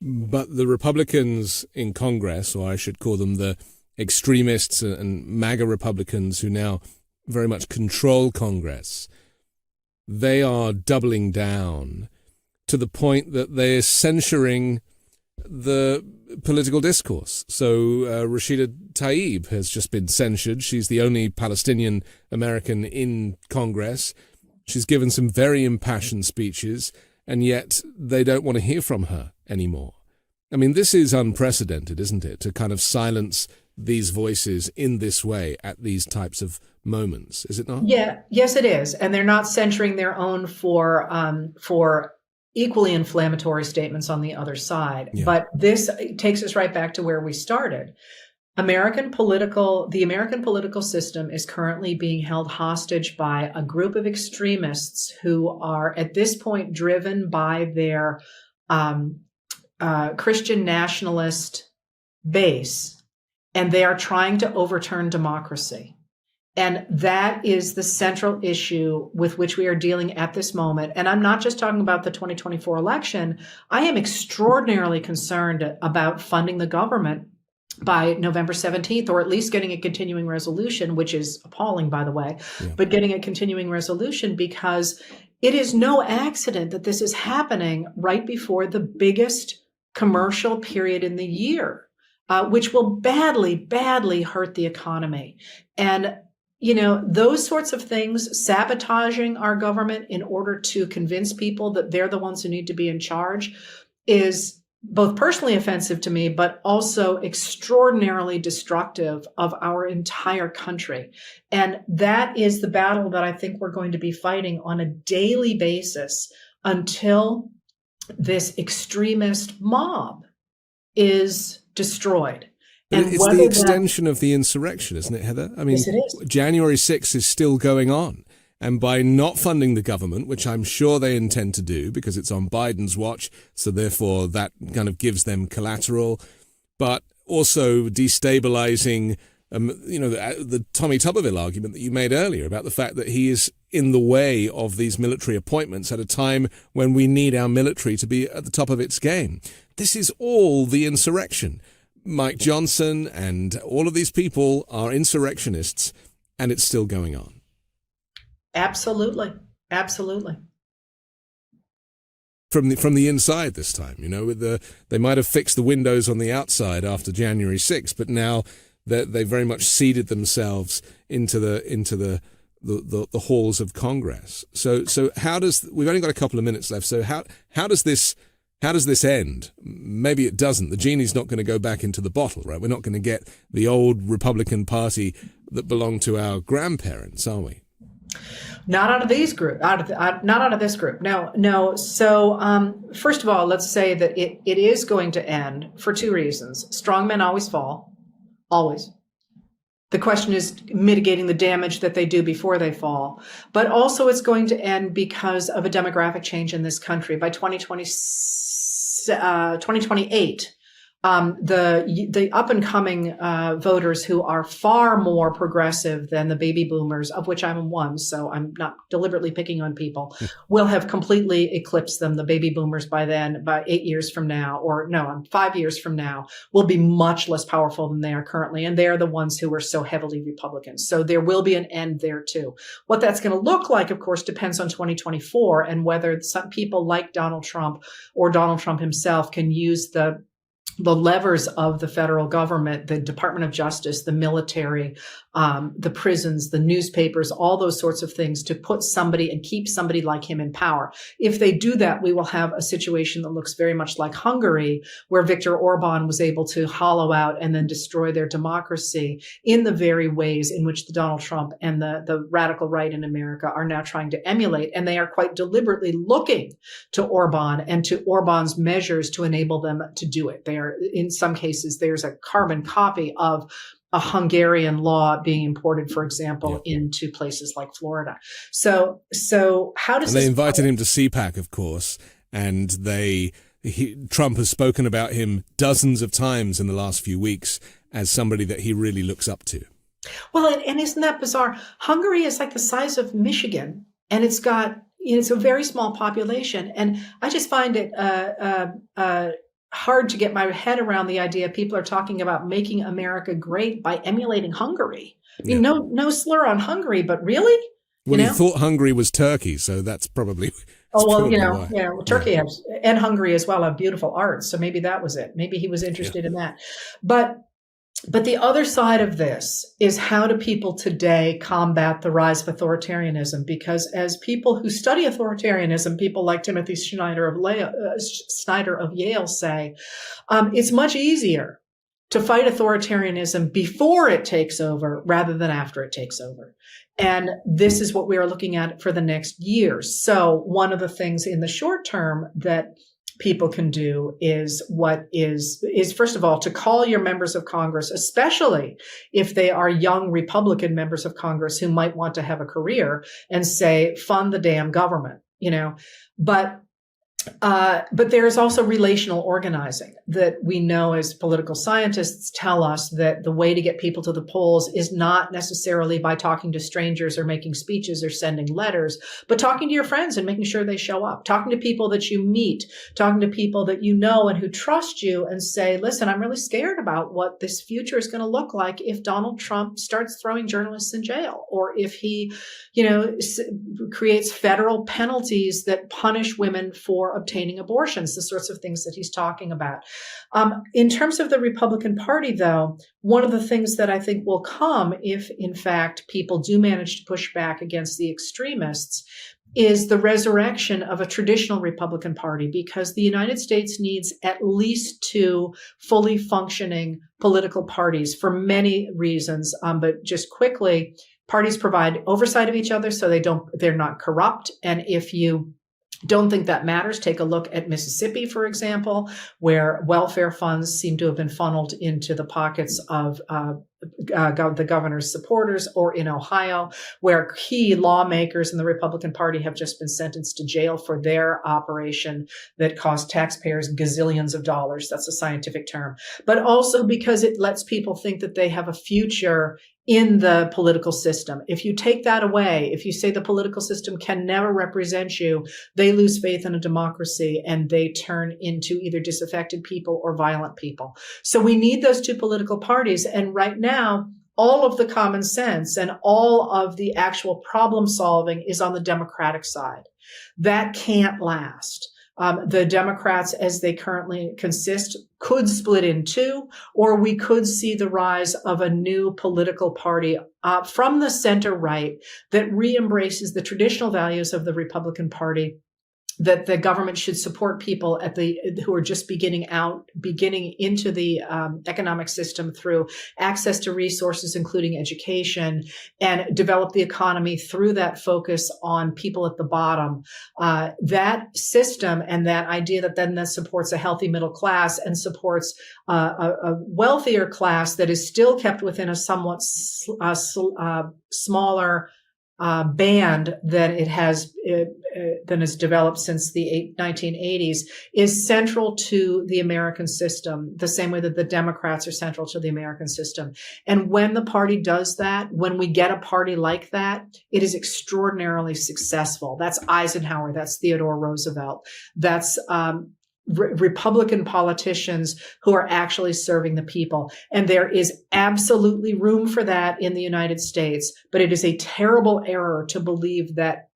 But the Republicans in Congress, or I should call them the extremists and MAGA Republicans who now very much control Congress, they are doubling down to the point that they're censuring the political discourse. So Rashida Tlaib has just been censured. She's the only Palestinian American in Congress. She's given some very impassioned speeches, and yet they don't want to hear from her anymore. I mean, this is unprecedented, isn't it, to kind of silence these voices in this way at these types of moments, is it not? Yeah, yes, it is. And they're not censuring their own for equally inflammatory statements on the other side. Yeah. But this takes us right back to where we started. The American political system is currently being held hostage by a group of extremists who are at this point driven by their Christian nationalist base, and they are trying to overturn democracy. And that is the central issue with which we are dealing at this moment. And I'm not just talking about the 2024 election. I am extraordinarily concerned about funding the government by November 17th, or at least getting a continuing resolution, which is appalling, by the way, but getting a continuing resolution, because it is no accident that this is happening right before the biggest commercial period in the year, which will badly, badly hurt the economy. And, you know, those sorts of things, sabotaging our government in order to convince people that they're the ones who need to be in charge, is both personally offensive to me, but also extraordinarily destructive of our entire country. And that is the battle that I think we're going to be fighting on a daily basis until this extremist mob is destroyed. But it's the extension of the insurrection, isn't it, Heather? I mean, yes, it is. January 6th is still going on. And by not funding the government, which I'm sure they intend to do because it's on Biden's watch, so therefore that kind of gives them collateral, but also destabilizing, the Tommy Tuberville argument that you made earlier about the fact that he is in the way of these military appointments at a time when we need our military to be at the top of its game. This is all the insurrection. Mike Johnson and all of these people are insurrectionists, and it's still going on. Absolutely. Absolutely. From the inside this time, they might have fixed the windows on the outside after January 6th, but now they very much seeded themselves into the halls of Congress. So we've only got a couple of minutes left. So how does this end? Maybe it doesn't. The genie's not going to go back into the bottle, right? We're not going to get the old Republican Party that belonged to our grandparents, are we? Not out of these group, not out of this group. No. So first of all, let's say that it is going to end for two reasons. Strong men always fall, always. The question is mitigating the damage that they do before they fall. But also it's going to end because of a demographic change in this country. By 2028, the up and coming voters who are far more progressive than the baby boomers, of which I'm one, so I'm not deliberately picking on people, will have completely eclipsed them. The baby boomers by then, by 8 years from now, or no, 5 years from now, will be much less powerful than they are currently. And they're the ones who are so heavily Republican. So there will be an end there too. What that's going to look like, of course, depends on 2024 and whether some people like Donald Trump or Donald Trump himself can use the levers of the federal government, the Department of Justice, the military, the prisons, the newspapers, all those sorts of things to put somebody and keep somebody like him in power. If they do that, we will have a situation that looks very much like Hungary, where Viktor Orban was able to hollow out and then destroy their democracy in the very ways in which the Donald Trump and the radical right in America are now trying to emulate. And they are quite deliberately looking to Orban and to Orban's measures to enable them to do it. They are, in some cases, there's a carbon copy of a Hungarian law being imported, for example, into places like Florida. So how does they invited him to CPAC, of course, and Trump has spoken about him dozens of times in the last few weeks as somebody that he really looks up to. Well, and isn't that bizarre? Hungary is like the size of Michigan, and it's got, it's a very small population, and I just find it hard to get my head around the idea people are talking about making America great by emulating Hungary. I mean, no slur on Hungary, but really? Well, he thought Hungary was Turkey, so that's probably. Turkey has, and Hungary as well, have beautiful art. So maybe that was it. Maybe he was interested in that. But the other side of this is, how do people today combat the rise of authoritarianism? Because as people who study authoritarianism, people like Timothy Snyder of Yale say, it's much easier to fight authoritarianism before it takes over rather than after it takes over. And this is what we are looking at for the next years. So one of the things in the short term that people can do is first of all, to call your members of Congress, especially if they are young Republican members of Congress who might want to have a career, and say, fund the damn government, But there is also relational organizing that we know, as political scientists tell us, that the way to get people to the polls is not necessarily by talking to strangers or making speeches or sending letters, but talking to your friends and making sure they show up, talking to people that you meet, talking to people that you know and who trust you, and say, listen, I'm really scared about what this future is going to look like if Donald Trump starts throwing journalists in jail, or if he, creates federal penalties that punish women for obtaining abortions, the sorts of things that he's talking about. In terms of the Republican Party, though, one of the things that I think will come if, in fact, people do manage to push back against the extremists is the resurrection of a traditional Republican Party, because the United States needs at least two fully functioning political parties for many reasons. But just quickly, parties provide oversight of each other, so they're not corrupt. And if you don't think that matters, take a look at Mississippi, for example, where welfare funds seem to have been funneled into the pockets of the governor's supporters, or in Ohio, where key lawmakers in the Republican Party have just been sentenced to jail for their operation that cost taxpayers gazillions of dollars. That's a scientific term. But also because it lets people think that they have a future in the political system. If you take that away, if you say the political system can never represent you, they lose faith in a democracy and they turn into either disaffected people or violent people. So we need those two political parties. And right now, all of the common sense and all of the actual problem solving is on the Democratic side. That can't last. The Democrats, as they currently consist, could split in two, or we could see the rise of a new political party from the center right that re-embraces the traditional values of the Republican Party that the government should support people who are just beginning into the economic system through access to resources, including education, and develop the economy through that focus on people at the bottom. That system and that idea that supports a healthy middle class and supports a wealthier class that is still kept within a somewhat smaller band than it has developed since the 1980s is central to the American system, the same way that the Democrats are central to the American system. And when the party does that, when we get a party like that, it is extraordinarily successful. That's Eisenhower, that's Theodore Roosevelt, that's Republican politicians who are actually serving the people. And there is absolutely room for that in the United States, but it is a terrible error to believe that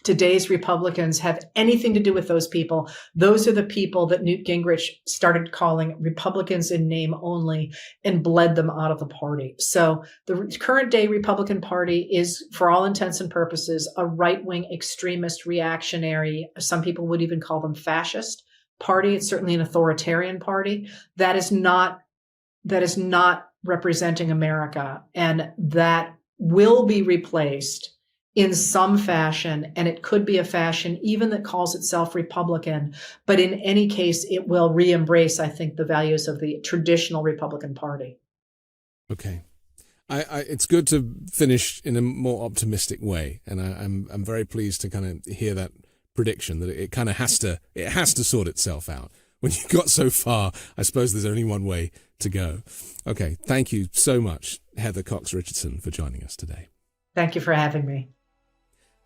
today's Republicans have anything to do with those people. Those are the people that Newt Gingrich started calling Republicans in name only and bled them out of the party. So the current day Republican Party is, for all intents and purposes, a right-wing extremist reactionary. Some people would even call them fascist party. It's certainly an authoritarian party. That is not representing America, and that will be replaced in some fashion, and it could be a fashion even that calls itself Republican, but in any case, it will re-embrace, I think, the values of the traditional Republican Party. Okay. It's good to finish in a more optimistic way, and I'm very pleased to kind of hear that prediction that it kind of has to sort itself out. When you got so far, I suppose there's only one way to go. Okay, thank you so much, Heather Cox Richardson, for joining us today. Thank you for having me.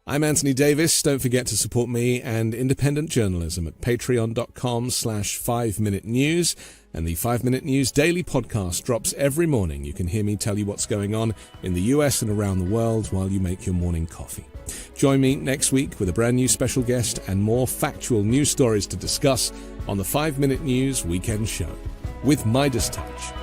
I'm Anthony Davis. Don't forget to support me and independent journalism at patreon.com/5Minute News. And the 5 Minute News daily podcast drops every morning. You can hear me tell you what's going on in the US and around the world while you make your morning coffee. Join me next week with a brand new special guest and more factual news stories to discuss on the 5 Minute News Weekend Show with Midas Touch.